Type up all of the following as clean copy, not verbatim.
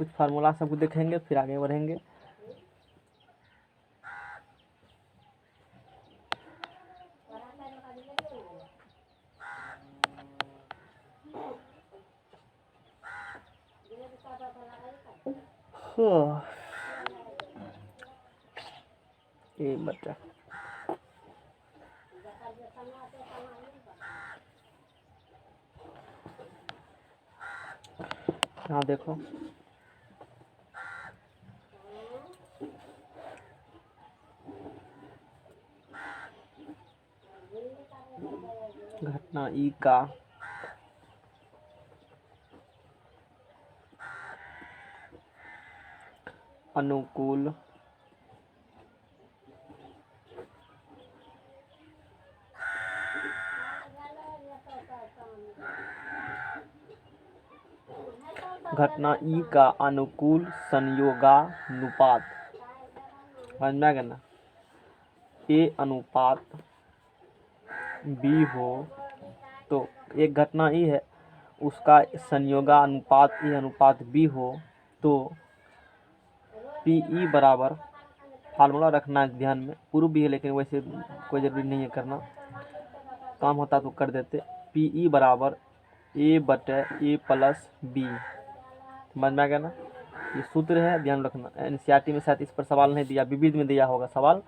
कुछ फार्मूला सबको देखेंगे फिर आगे बढ़ेंगे। ये बच्चा हाँ देखो घटना ई का अनुकूल घटना ई का अनुकूल संयोगानुपात समझ में आ गया ना। ए अनुपात बी हो तो एक घटना ई है उसका संयोगानुपात ए अनुपात बी हो तो पी ई बराबर फार्मूला रखना है ध्यान में, पूर्व भी है लेकिन वैसे कोई जरूरी नहीं है करना, काम होता तो कर देते। पी ई बराबर ए बटे ए प्लस बी, समझ में आ गया ना। ये सूत्र है, ध्यान रखना। एनसीईआरटी में शायद इस पर सवाल नहीं दिया, विविध में दिया होगा सवाल,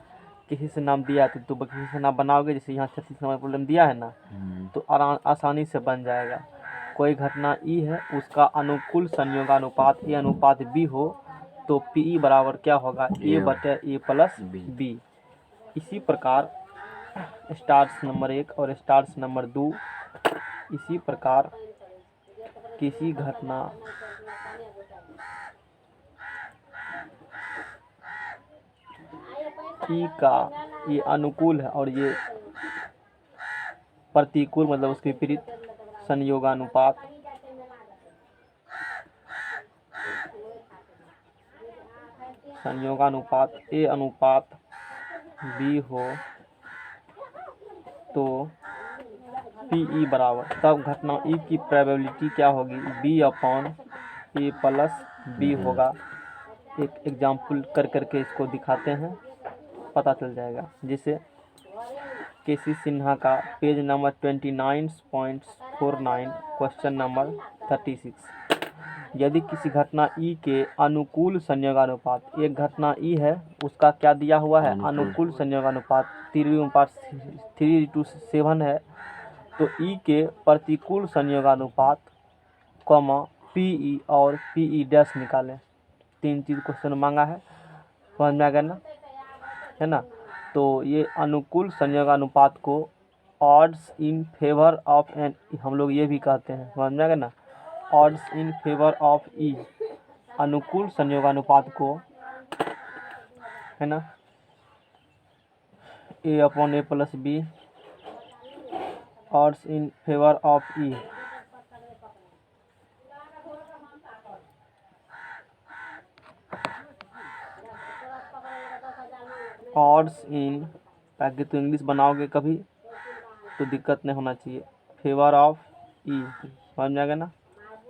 किसी से नाम दिया तो किसी से नाम बनाओगे, जैसे यहाँ 36 नंबर प्रॉब्लम दिया है ना तो आसानी से बन जाएगा। कोई घटना ई है उसका अनुकूल संयोगानुपात ए अनुपात बी हो तो पी ई बराबर क्या होगा, ए बटे ए प्लस बी। इसी प्रकार स्टार्स नंबर 1 और स्टार्स नंबर 2, इसी प्रकार किसी घटना ई का ये अनुकूल है और ये प्रतिकूल मतलब उसके विपरीत संयोगानुपात ए अनुपात बी हो तो पी ई बराबर, तब घटना ई की प्रोबेबिलिटी क्या होगी, B upon A plus B होगा। एक एग्जाम्पल कर करके इसको दिखाते हैं, पता चल जाएगा। जैसे केसी सिन्हा का पेज नंबर 29.49 क्वेश्चन नंबर 36, यदि किसी घटना ई के अनुकूल संयोगानुपात, एक घटना ई है उसका क्या दिया हुआ है, अनुकूल संयोगानुपात 3:7 है, तो ई के प्रतिकूल संयोगानुपात कॉमा पीई और पीई डैश निकालें। 3 चीज क्वेश्चन मांगा है, समझ में आ गया ना, है ना। तो ये अनुकूल संयोगानुपात को odds in favour of n, हम लोग ये भी कहते हैं, समझ में आ गया ना, odds in favour of E, अनुकूल संयोगानुपात को, है ना, A upon A plus B, odds in favour of E, odds in, ताकि तो इंग्लिश बनाओगे कभी तो दिक्कत नहीं होना चाहिए, फेवर ऑफ ई, समझ में आ गया ना,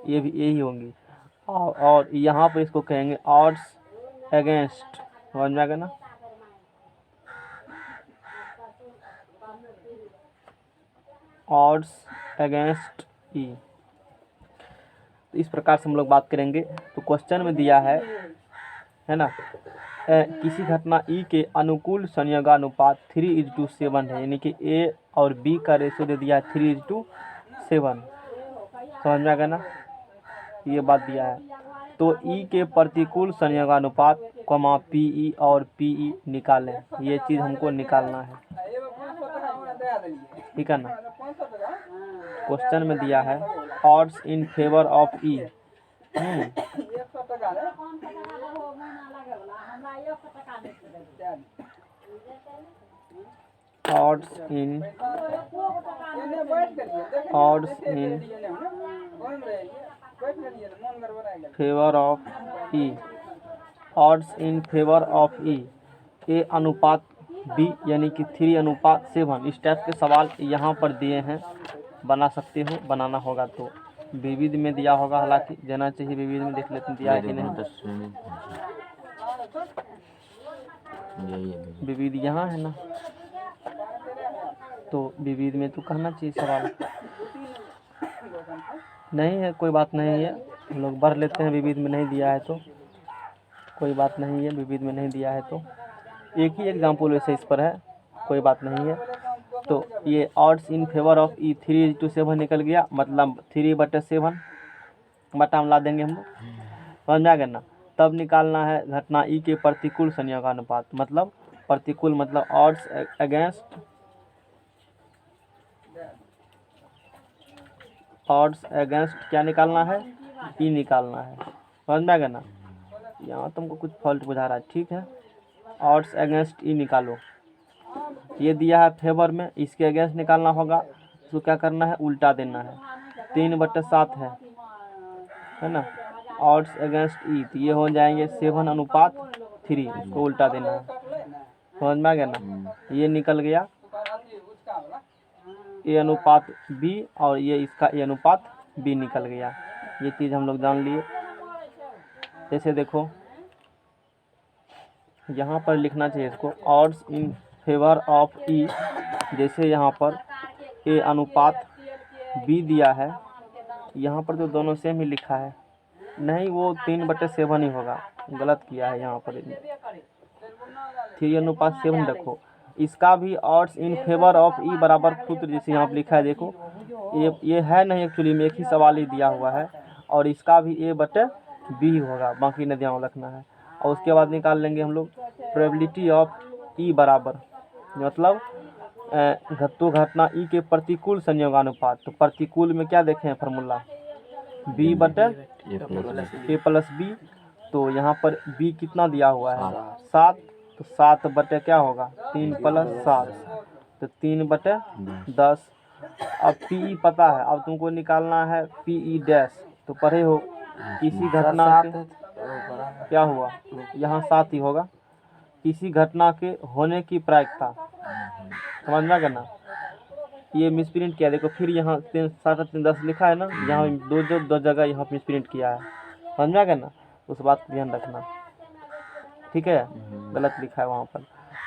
ये भी यही होंगी। और यहाँ पर इसको कहेंगे ऑड्स अगेंस्ट, समझ में आ गया ना, ऑड्स अगेंस्ट ई। तो इस प्रकार से हम लोग बात करेंगे। तो क्वेश्चन में दिया है ना, किसी घटना ई के अनुकूल संयोगानुपात 3:7 है, यानी कि ए और बी का रेशियो दे दिया है 3:7, समझ में आ गया ना, ये बात दिया है। तो ई के प्रतिकूल संयोगानुपात कॉमा पीई और पीई निकालें, ये चीज़ हमको निकालना है, ठीक है ना। क्वेश्चन में दिया है odds in favour of E, odds in favour of E, odds in favour of E, A अनुपात बी यानी कि 3:7। इस टाइप के सवाल यहाँ पर दिए हैं, बना सकते हो, बनाना होगा तो विविध में दिया होगा, हालांकि देना चाहिए विविध में, देख लेते हैं दिया है कि नहीं। विविध यहाँ है ना, तो विविध में तो कहना चाहिए सवाल। नहीं है, कोई बात नहीं है, हम लोग भर लेते हैं, विविध में नहीं दिया है तो कोई बात नहीं है, विविध में नहीं दिया है तो एक ही एग्जाम्पल वैसे इस पर है, कोई बात नहीं है। तो ये ऑड्स इन फेवर ऑफ ई 3:7 निकल गया, मतलब 3/7 बटा हम ला देंगे हम लोग, समझ में आ गया ना। तब निकालना है घटना ई के प्रतिकूल संयोगानुपात, मतलब प्रतिकूल मतलब ऑड्स अगेंस्ट क्या निकालना है, ई निकालना है, समझ में आ गया ना। यहाँ तुमको कुछ फॉल्ट बुझा रहा है, ठीक है। ऑड्स अगेंस्ट ई निकालो, ये दिया है फेवर में, इसके अगेंस्ट निकालना होगा, इसको क्या करना है, उल्टा देना है, 3/7 है ना। ऑड्स अगेंस्ट ई, तो ये हो जाएंगे 7:3, इसको उल्टा देना है, समझ में आ गया ना। ये निकल गया ए अनुपात बी, और ये इसका ए अनुपात बी निकल गया। ये चीज़ हम लोग जान लिए। जैसे देखो यहाँ पर लिखना चाहिए इसको, ऑड्स इन फेवर ऑफ ई, जैसे यहाँ पर ए अनुपात बी दिया है, यहाँ पर तो दोनों सेम ही लिखा है, नहीं वो 3/7 ही होगा, गलत किया है यहाँ पर, 3:7 रखो। इसका भी ऑड्स इन फेवर ऑफ ई बराबर सूत्र जैसे यहाँ पर लिखा है, देखो ये है नहीं, एक्चुअली में एक ही सवाल ही दिया हुआ है, और इसका भी A/B होगा, बाकी न ध्यान रखना है। और उसके बाद निकाल लेंगे हम लोग प्रोबेबिलिटी ऑफ ई बराबर, मतलब तो घटना ई के प्रतिकूल संयोगानुपात, तो प्रतिकूल में क्या देखें फार्मूला, B/A+B, तो यहाँ पर B कितना दिया हुआ है, 7, तो 7 क्या होगा, 3 + 7, तो 3/10। अब PE पता है, अब तुमको निकालना है PE', तो पढ़े हो किसी घटना के क्या हुआ, यहाँ 7 ही होगा, किसी घटना के होने की प्रायिकता, समझ में करना। ये मिसप्रिंट किया, देखो फिर यहाँ 7/10 लिखा है ना, यहाँ दो जगह यहाँ मिसप्रिंट किया है, समझ में करना, उस बात का ध्यान रखना, ठीक है। गलत लिखा है वहाँ पर,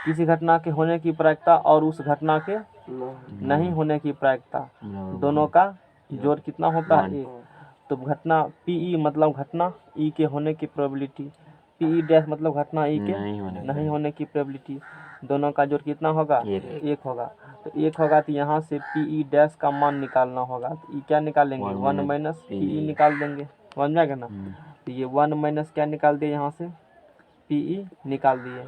किसी घटना के होने की प्रायिकता और उस घटना के नहीं होने की प्रायिकता, दोनों का जोड़ कितना होता है, 1। तो घटना PE मतलब घटना ई के होने की प्रोबेबिलिटी, PE' मतलब घटना ई के नहीं होने की प्रोबेबिलिटी, दोनों का जोड़ कितना होगा, 1 होगा। तो 1 होगा, तो यहाँ से PE' का मान निकालना होगा, तो ई क्या निकालेंगे, 1 - PE निकाल देंगे, समझ में आएगा ना। तो ये 1 - क्या निकाल दिए, यहाँ से PE निकाल दिए,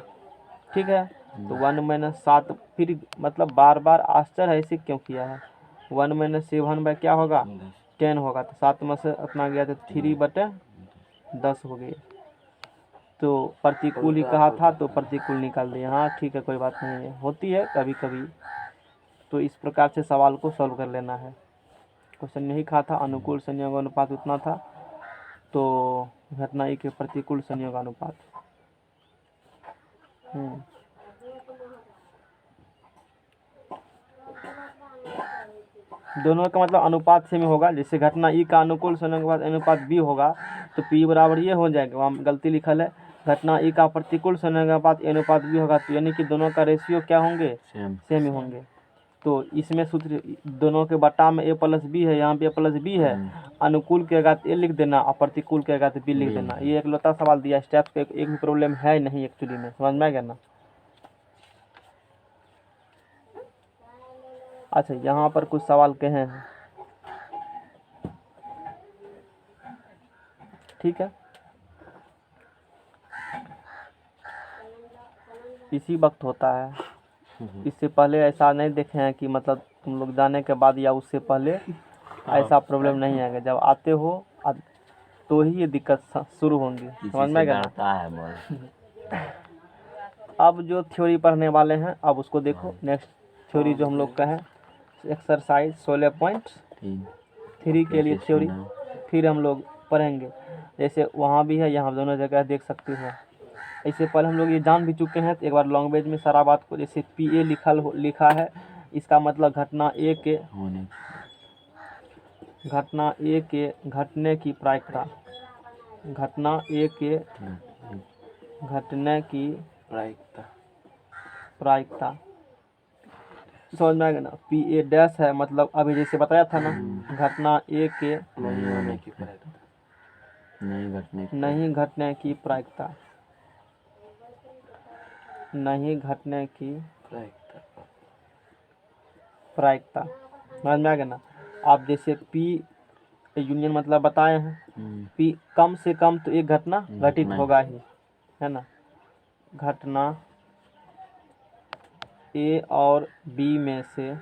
ठीक है। तो 1 - 7, फिर मतलब बार बार आश्चर्य ऐसे क्यों किया है, 1 - 7 क्या होगा, 10 होगा, तो 7 में से अपना गया तो 3/10 हो गया। तो प्रतिकूल ही कहा था, तो प्रतिकूल निकाल दिया, हाँ ठीक है, कोई बात नहीं है, होती है कभी कभी। तो इस प्रकार से सवाल को सॉल्व कर लेना है। क्वेश्चन नहीं कहा था अनुकूल संयोगानुपात उतना था, तो घटना ई के प्रतिकूल संयोगानुपात। दोनों का मतलब अनुपात से में होगा, जैसे घटना ई का अनुकूल संयोगानुपात अनुपात बी होगा, तो P बराबर ये हो जाएगा, वहाँ गलती लिखल है, घटना ई का प्रतिकूल संयोगानुपात अनुपात बी होगा, तो यानी कि दोनों का रेशियो क्या होंगे, सेम ही होंगे। तो इसमें सूत्र दोनों के बटा में A+B है, यहाँ पे A+B है, अनुकूल के अगात A लिख देना और प्रतिकूल के अगात B लिख देना। ये एक लौता सवाल दिया, स्टेप्स पे एक भी प्रॉब्लम है नहीं एक्चुअली में, समझ में आ गया ना। अच्छा, यहाँ पर कुछ सवाल कहे हैं, ठीक है, इसी वक्त होता है, इससे पहले ऐसा नहीं देखे हैं कि मतलब तुम लोग जाने के बाद या उससे पहले ऐसा प्रॉब्लम नहीं आएगा, जब आते हो तो ही ये दिक्कत शुरू होंगी, समझ में आएगा। अब जो थ्योरी पढ़ने वाले हैं, अब उसको देखो, नेक्स्ट थ्योरी जो हम लोग का है एक्सरसाइज 16.3 के लिए थ्योरी फिर हम लोग पढ़ेंगे। जैसे वहाँ भी है, यहाँ दोनों जगह देख सकते हो। इससे पहले हम लोग ये जान भी चुके हैं, तो एक बार लैंग्वेज में सारा बात को, जैसे PA लिखा है, इसका मतलब घटना ए के घटना ए के घटने की प्रायिकता, घटना ए के घटने की प्रायिकता। प्रायिकता समझ में आ गया ना। पी ए डैश है मतलब अभी जैसे बताया था ना, घटना ए के नहीं होने की प्रायिकता, नहीं घटने की प्रायिकता, नहीं घटने की प्रायिकता। प्रायिकता समझ में आ गया ना। आप जैसे पी यूनियन मतलब बताए हैं, पी कम से कम तो एक घटना घटित होगा ही, है ना। घटना ए और बी में से,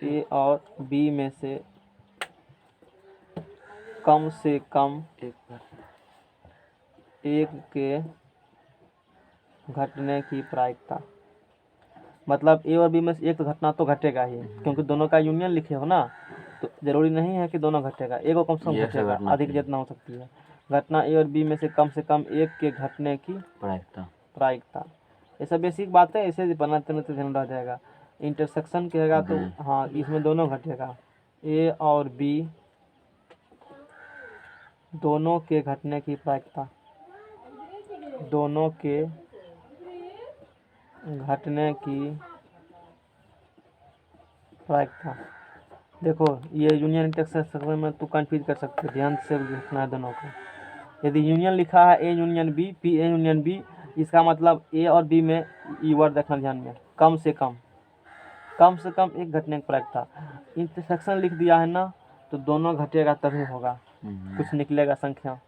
ए और बी में से कम एक के घटने की प्रायिकता, मतलब ए और बी में से एक तो घटना तो घटेगा ही, क्योंकि दोनों का यूनियन लिखे हो ना, तो जरूरी नहीं है कि दोनों घटेगा, एक को कम से कम घटेगा, अधिक जितना हो सकती है। घटना ए और बी में से कम एक के घटने की प्रायिकता। ये सब बेसिक बात है, ऐसे बनाते बनाते ध्यान रह जाएगा। इंटरसेक्शन कहेगा तो हाँ इसमें दोनों घटेगा, ए और बी दोनों के घटने की प्रायिकता, दोनों के घटने की प्रायिकता। देखो ये यूनियन इंटरसेक्शन में तो कंफ्यूज कर सकते हो, ध्यान से लिखना है दोनों को। यदि यूनियन लिखा है A union B, P A union B, इसका मतलब ए और बी में ई वर्ड रखना ध्यान में, कम से कम एक घटने की प्रायिकता। इंटरसेक्शन लिख दिया है ना, तो दोनों घटेगा तभी होगा, कुछ निकलेगा संख्या,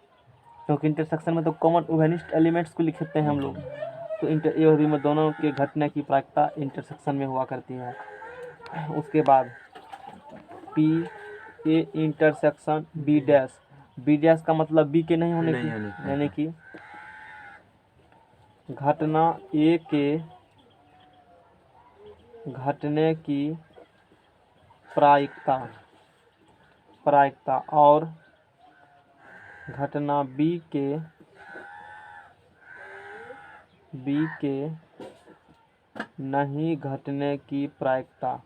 क्योंकि इंटरसेक्शन में तो कॉमन उभयनिष्ठ एलिमेंट्स को लिखते हैं हम लोग। तो ए और बी में दोनों के घटने की प्रायिकता इंटरसेक्शन में हुआ करती है। उसके बाद P A intersection B dash, B dash का मतलब बी के नहीं होने की, यानी कि घटना ए के घटने की प्रायिकता और घटना बी के नहीं घटने की प्रायिकता,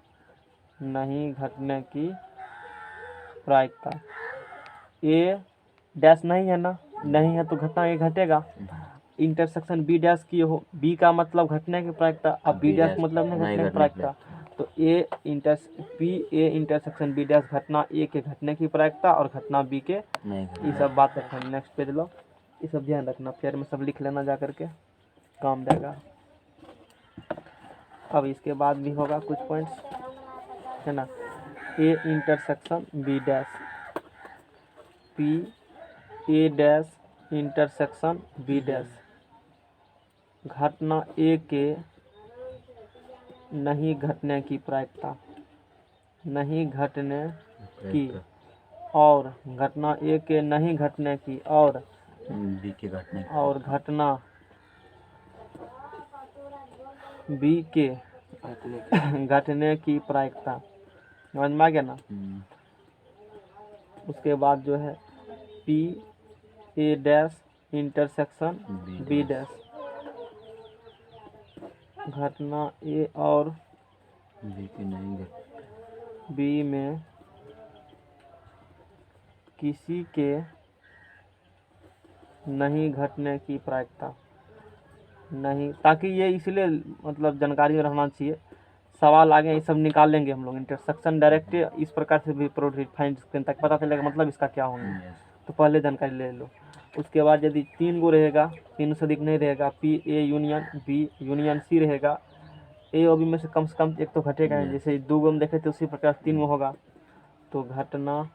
नहीं घटने की प्रायिकता। ए डैश नहीं है ना, नहीं है तो घटना ए घटेगा। इंटरसेक्शन बी डैश की हो, बी का मतलब घटने की प्रायिकता, अब बी डैश मतलब नहीं घटने की प्रायिकता, तो P A intersection B dash घटना ए के घटने की प्रायिकता और घटना बी के, ये सब बात रखना। नेक्स्ट पेज लो, ये सब ध्यान रखना, फेयर में सब लिख लेना जा करके, काम देगा। अब इसके बाद भी होगा कुछ पॉइंट्स, है ना। A intersection B dash, P A dash intersection B dash, घटना ए के नहीं घटने की प्रायिकता, नहीं घटने की, और घटना ए के नहीं घटने की और बी के घटने की, और घटना बी के घटने की प्रायिकता। समझ में आ गया ना। उसके बाद जो है P A dash intersection B dash, घटना ए और बी में किसी के नहीं घटने की प्रायिकता, नहीं, ताकि ये इसलिए मतलब जानकारी में रहना चाहिए, सवाल आगे ये सब निकाल लेंगे हम लोग। इंटरसेक्शन डायरेक्ट इस प्रकार से भी फाइंड सकते हैं, ताकि पता चलेगा मतलब इसका क्या होगा, तो पहले जानकारी ले लो। उसके बाद यदि 3 गो रहेगा, 3 से अधिक नहीं रहेगा, P A union B union C रहेगा, ए और बी में से कम एक तो घटेगा, जैसे 2 गो में देखे थे उसी प्रकार 3 गो होगा, तो घटना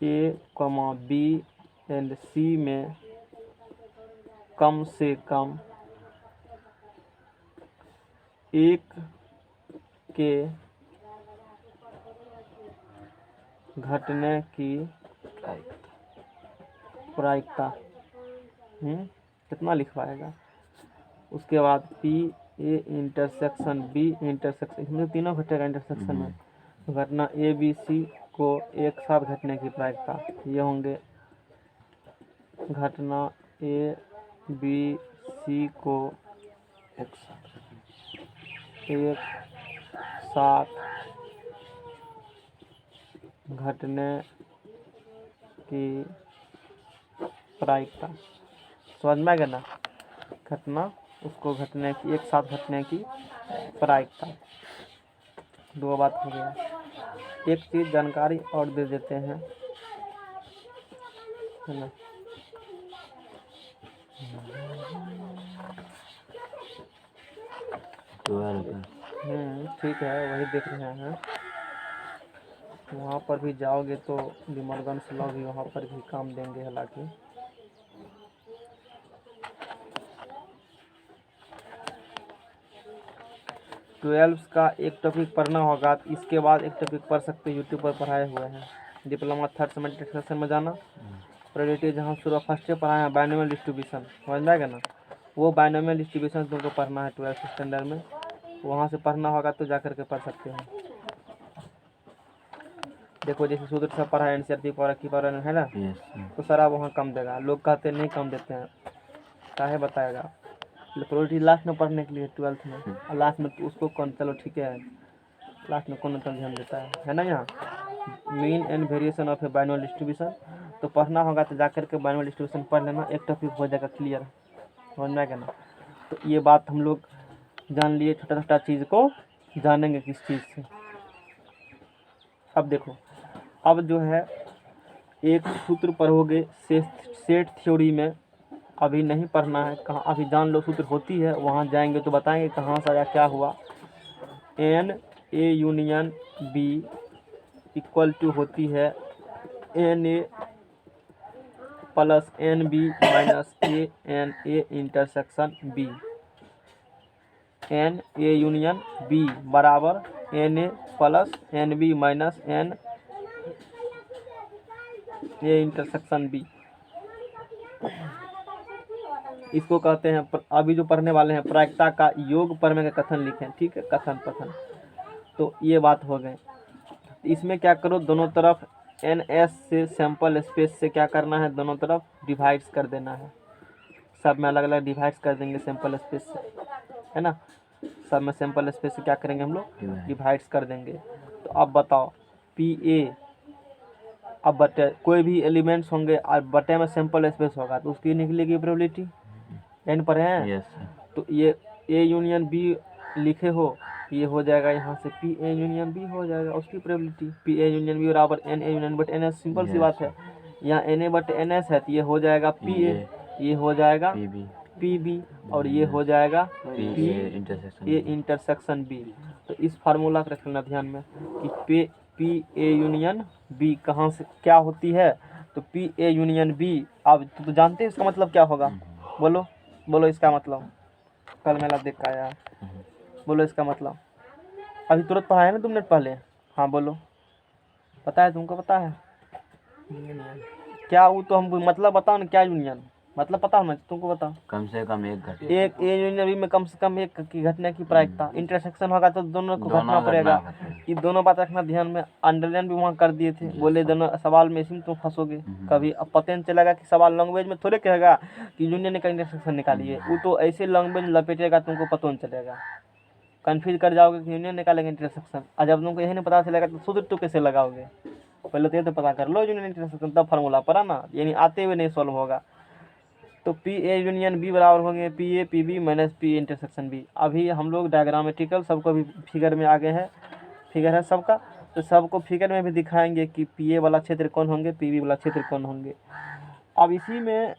ए बी एंड सी में कम से कम एक के घटने की प्रायिकता। कितना लिखवाएगा। उसके बाद P A intersection B intersection, इसमें तीनों घटेगा इंटरसेक्शन में, घटना ए बी सी को एक साथ घटने की प्रायिकता, ये होंगे घटना ए बी सी को एक साथ घटने की प्रायिकता। समझ में आ गया ना, घटना उसको घटने की, एक साथ घटने की प्रायिकता। दो बात हो गया। एक चीज जानकारी और दे देते हैं, है ना। 12 ठीक है, वही देख रहे हैं। वहाँ पर भी जाओगे तो डिमॉर्गन्स लॉ भी वहाँ पर भी काम देंगे हालांकि। ट्वेल्व का एक टॉपिक पढ़ना होगा, तो इसके बाद एक टॉपिक पढ़ सकते, यूट्यूब पर पढ़ाए हुए हैं। डिप्लोमा थर्ड सेमेस्टर सेक्शन में जाना, प्रोबेबिलिटी जहाँ शुरू फर्स्ट ईयर पढ़ाए हैं, बाइनोमियल डिस्ट्रीब्यूशन, समझ में आएगा ना। वो बाइनोमियल डिस्ट्रीब्यूशन तुमको पढ़ना है 12th स्टैंडर्ड में, वहाँ से पढ़ना होगा तो जा करके पढ़ सकते हो। देखो जैसे सूत्र सब पढ़ा है, एनसीईआरटी पढ़ा की पढ़ा है ना, तो सारा वहाँ कम देगा। लोग कहते नहीं कम देते हैं, काहे बताएगा। प्रोबेबिलिटी लास्ट में पढ़ने के लिए 12th में, और लास्ट में तो उसको कौन, चलो ठीक है, लास्ट में कौन उतना ध्यान देता है ना। यहाँ mean and variation of A binomial distribution तो पढ़ना होगा, तो जाकर के बाइनोमियल डिस्ट्रीब्यूशन पढ़ लेना, एक टॉपिक हो जाएगा क्लियर, समझ में आएगा ना। तो ये बात हम लोग जान लिए, छोटा छोटा चीज़ को जानेंगे किस चीज़ से। अब देखो, अब जो है एक सूत्र पढ़ोगे सेट थ्योरी में, अभी नहीं पढ़ना है, कहाँ अभी जान लो सूत्र होती है, वहाँ जाएंगे तो बताएंगे कहाँ से आया क्या हुआ। N A union B equal to होती है N A plus N B minus N A intersection B. N A union B बराबर N A plus N B minus N A intersection B. इसको कहते हैं, अभी जो पढ़ने वाले हैं, प्रायिकता का योग प्रमेय का कथन लिखें, ठीक है, कथन पथन। तो ये बात हो गए। इसमें क्या करो, दोनों तरफ एन एस से सैंपल स्पेस से क्या करना है, दोनों तरफ डिवाइड्स कर देना है। सब में अलग अलग डिवाइड्स कर देंगे सैंपल स्पेस से, है ना। सब में सैंपल स्पेस से क्या करेंगे हम लोग, डिवाइड्स कर देंगे। तो अब बताओ पी ए, अब बटे कोई भी एलिमेंट्स होंगे और बटे में सैंपल स्पेस होगा तो उसकी निकलेगी प्रोबेबिलिटी, एन पर है। तो ये ए यूनियन बी लिखे हो, ये हो जाएगा यहाँ से पी ए यूनियन बी हो जाएगा, उसकी probability P A union B बराबर N A union but N S, simple सी बात है। यहाँ N A but N S है तो ये हो जाएगा पी ए, ये हो जाएगा पी बी, और ये हो जाएगा पी ए इंटरसेक्शन बी। तो इस फार्मूला को रख लेना ध्यान में कि पी ए यूनियन बी कहाँ से क्या होती है, तो पी ए यूनियन बी। अब तो जानते हैं इसका मतलब क्या होगा, बोलो बोलो इसका मतलब, कल मेला देख के आया, बोलो इसका मतलब। अभी तुरंत पढ़ा है ना तुमने पहले, हाँ बोलो, पता है तुमको, पता है क्या वो, तो हमको मतलब बताओ ना, क्या यूनियन मतलब पता होना तुमको, बताओ। कम से कम एक घटना, एक ए यूनियन बी में कम से कम एक की घटना की प्रायिकता। इंटरसेक्शन होगा तो दोनों को घटना पड़ेगा। ये दोनों बात रखना ध्यान में, अंडरलाइन भी वहाँ कर दिए थे, बोले दोनों सवाल में इसी तुम फंसोगे कभी। अब पता नहीं चलेगा कि सवाल लैंग्वेज में थोड़े कहेगा कि यूनियन का इंटरसेक्शन निकालिए, वो तो ऐसे लैंग्वेज लपेटेगा तुमको पता नहीं चलेगा, कन्फ्यूज कर जाओगे कि यूनियन निकालेंगे इंटरसेक्शन। और जब तुमको यही नहीं पता चलेगा तो सूत्र तो कैसे लगाओगे, पहले तो ये तो पता कर लो यूनियन इंटरसेक्शन, तब फार्मूला पढ़ा ना, यानी आते हुए नहीं सॉल्व होगा। तो पी ए यूनियन बी बराबर होंगे P A P B minus P intersection B. अभी हम लोग डायग्रामेटिकल सबको भी फिगर में आगे है, फिगर है सबका, तो सबको फिगर में भी दिखाएंगे कि पी ए वाला क्षेत्र कौन होंगे, पी बी वाला क्षेत्र कौन होंगे। अब इसी में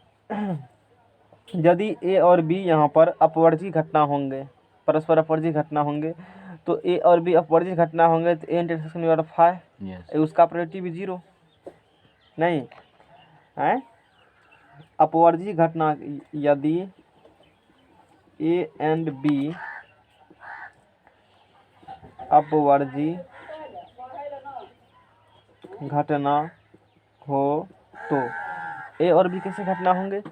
यदि ए और बी यहाँ पर अपवर्जी घटना होंगे, परस्पर अपवर्जी घटना होंगे, तो ए और बी अपवर्जी घटना होंगे तो ए इंटरसेक्शन बी ऑफ है, उसका प्रोबेबिलिटी भी जीरो नहीं है। अपवर्जी घटना यदि ए एंड बी अपवर्जी घटना हो तो ए और बी कैसे घटना होंगे,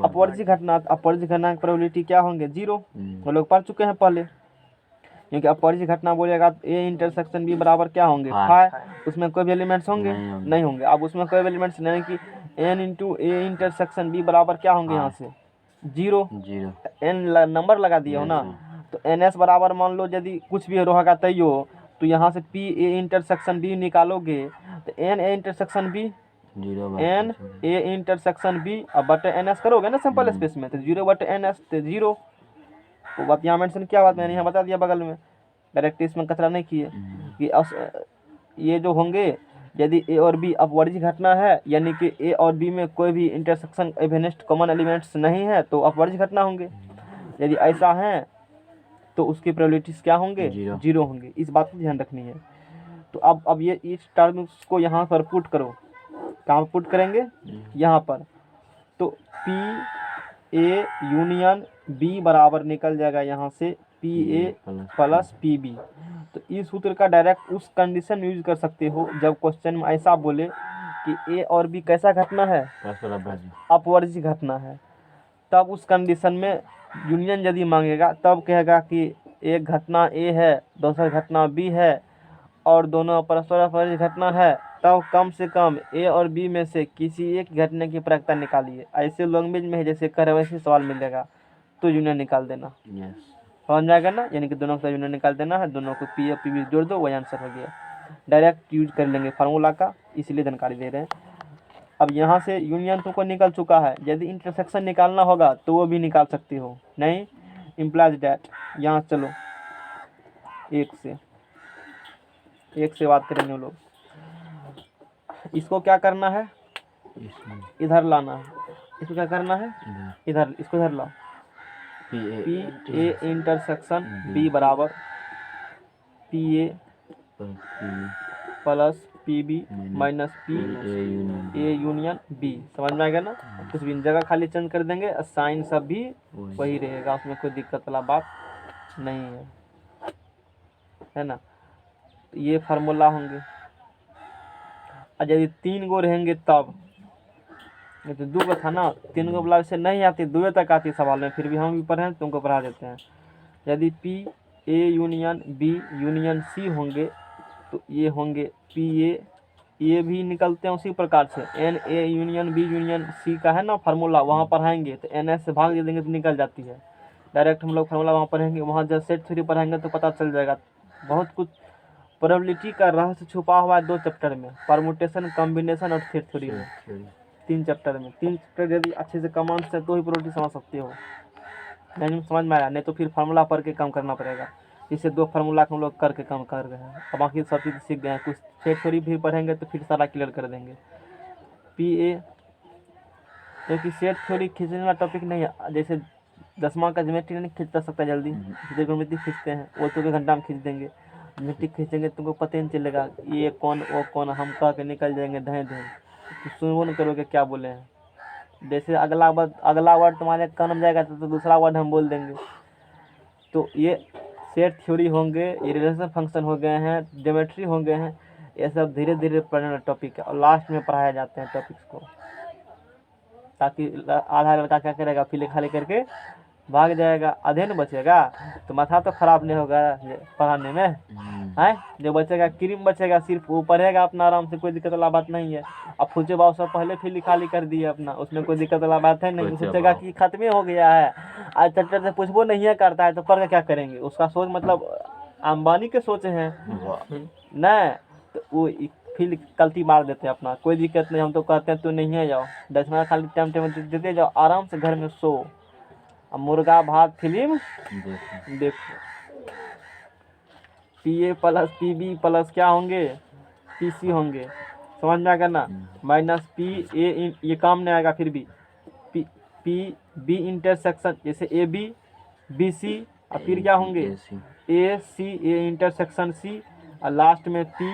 अपवर्जी घटना। अपवर्जी घटना की प्रोबेबिलिटी क्या होंगे, जीरो। हम लोग पढ़ चुके हैं पहले, क्योंकि अपवर्जी घटना बोलेगा तो ए इंटरसेक्शन बी बराबर क्या होंगे, फाइव। उसमें कोई भी एलिमेंट्स होंगे नहीं होंगे। अब उसमें कोई भी एलिमेंट्स नहीं कि n into A intersection B बराबर क्या होंगे, यहाँ से जीरो, एन नंबर लगा दिए हो ना। तो एन एस बराबर मान लो यदि कुछ भी रहेगा तैयो, तो यहाँ से पी ए इंटरसेक्शन बी निकालोगे तो n A intersection B, 0 n A intersection B, अब बटे एन एस करोगे ना सिंपल स्पेस में, तो 0 बटे एन एस तो 0। तो बात यहाँ मेंशन क्या बात मैंने यहाँ बता दिया बगल में, डायरेक्ट इसमें कचरा नहीं किए कि ये जो होंगे यदि ए और बी अपवर्जी घटना है, यानी कि ए और बी में कोई भी इंटरसेक्शन इवेनेस्ट कॉमन एलिमेंट्स नहीं है तो अपवर्जी घटना होंगे। यदि ऐसा है तो उसकी प्रोबेबिलिटीज क्या होंगे, 0 होंगे। इस बात को ध्यान रखनी है। तो अब ये इस टर्म्स को यहाँ पर पुट करो, कहाँ पुट करेंगे, यहाँ पर। तो पी ए यूनियन बी बराबर निकल जाएगा यहाँ से P A plus P B. तो इस सूत्र का डायरेक्ट उस कंडीशन में यूज कर सकते हो जब क्वेश्चन में ऐसा बोले कि ए और बी कैसा घटना है, अपवर्जी घटना है, तब उस कंडीशन में यूनियन यदि मांगेगा तब कहेगा कि एक घटना ए है, दूसरा घटना बी है और दोनों परस्पर अपवर्जी घटना है, तब कम से कम ए और बी में से किसी एक घटना की प्रायिकता निकालिए। ऐसे लैंग्वेज में जैसे कर वैसे सवाल मिलेगा तो यूनियन निकाल देना, समझ में आएगा ना। यानी कि दोनों का यूनियन निकाल देना है, दोनों को पी और पी बी जोड़ दो, वही आंसर हो गया। डायरेक्ट यूज कर लेंगे फार्मूला का, इसलिए जानकारी दे रहे हैं। अब यहाँ से यूनियन तो को निकल चुका है, यदि इंटरसेक्शन निकालना होगा तो वो भी निकाल सकते हो। नहीं इम्प्लाइज डैट, यहाँ चलो एक से बात करेंगे लोग। इसको क्या करना है, इधर लाना है। इसको क्या करना है, इधर, इसको इधर लाओ। पी ए इंटरसेक्शन बी बराबर P A plus P B minus P A union B. समझ में आएगा ना। कुछ भी जगह खाली चेंज कर देंगे, साइन सब भी वही रहेगा, उसमें कोई दिक्कत वाला बात नहीं है ना। तो ये फार्मूला होंगे। और यदि 3 गो रहेंगे तब, ये तो 2 गो था ना, 3 गो वाला से नहीं आती, 2 तक आती सवाल में, फिर भी हम भी पढ़े तुमको पढ़ा देते हैं। यदि P A union B union C होंगे तो ये होंगे पी ए भी निकलते हैं उसी प्रकार से। N A union B union C का है ना फार्मूला, वहाँ पढ़ाएंगे तो एन एस से भाग दे देंगे तो निकल जाती है। डायरेक्ट हम लोग फार्मूला वहाँ पढ़ेंगे, वहाँ जब सेट थ्योरी पढ़ाएंगे तो पता चल जाएगा। बहुत कुछ प्रोबेबिलिटी का रहस्य छुपा हुआ है 2 चैप्टर में, परमुटेशन, कॉम्बिनेशन और सेट थ्योरी में। 3 चैप्टर में, 3 चैप्टर यदि अच्छे से कमांड से तो ही प्रोबेबिलिटी समझ सकते हो। नहीं समझ में आया, नहीं तो फिर फार्मूला पढ़ के काम करना पड़ेगा। इससे 2 फार्मूला हम लोग करके काम कर रहे हैं, अब बाकी सब चीज़ सीख गए हैं। कुछ सेट थ्योरी भी पढ़ेंगे तो फिर सारा क्लियर कर देंगे। पी ए, क्योंकि सेट थ्योरी खींचने वाला टॉपिक नहीं है, जैसे 10वां का ज्योमेट्री नहीं खींच सकता जल्दी, ज्योमेट्री खींचते हैं वो तो 1 घंटा में खींच देंगे। ज्योमेट्री खींचेंगे तुमको पता ही नहीं चलेगा, ये कौन वो कौन, हम कह के निकल जाएंगे धैं धैं, तो सुनबो नहीं करोगे क्या बोले हैं। जैसे अगला वर्ड तुम्हारे कान में जाएगा तो दूसरा वर्ड हम बोल देंगे। तो ये सेट थ्योरी होंगे, ये रिलेशन फंक्शन हो गए हैं, ज्योमेट्री हो गए हैं, ये सब धीरे धीरे पढ़ने वाला टॉपिक है और लास्ट में पढ़ाए जाते हैं टॉपिक्स को, ताकि आधा लड़का क्या करेगा, फिर खाली करके भाग जाएगा, अध्ययन बचेगा तो माथा तो खराब नहीं होगा पढ़ाने में है। जो बचेगा क्रीम बचेगा, सिर्फ वो पढ़ेगा अपना आराम से, कोई दिक्कत वाला बात नहीं है। अब फूचे बाबू सब पहले फिर खाली कर दिए अपना, उसमें कोई दिक्कत वाला बात है नहीं। सोचेगा कि खत्म हो गया है, आज चैप्टर से पूछबो नहीं है करता है तो पढ़ के क्या करेंगे, उसका सोच मतलब अंबानी के सोचे हैं न, तो वो फिर गलती मार देते हैं अपना। कोई दिक्कत नहीं, हम तो कहते हैं तो नहीं है जाओ, 10 मिनट खाली टाइम टेबल देते जाओ, आराम से घर में सो, अब मुर्गा भात फिल्म देखो। P A plus P B plus क्या होंगे, पी सी होंगे, समझ में आएगा ना। माइनस पी ए, ये काम नहीं आएगा फिर भी, पी बी इंटरसेक्शन, जैसे ए बी बी सी, और फिर क्या होंगे ए सी ए इंटरसेक्शन सी, और लास्ट में पी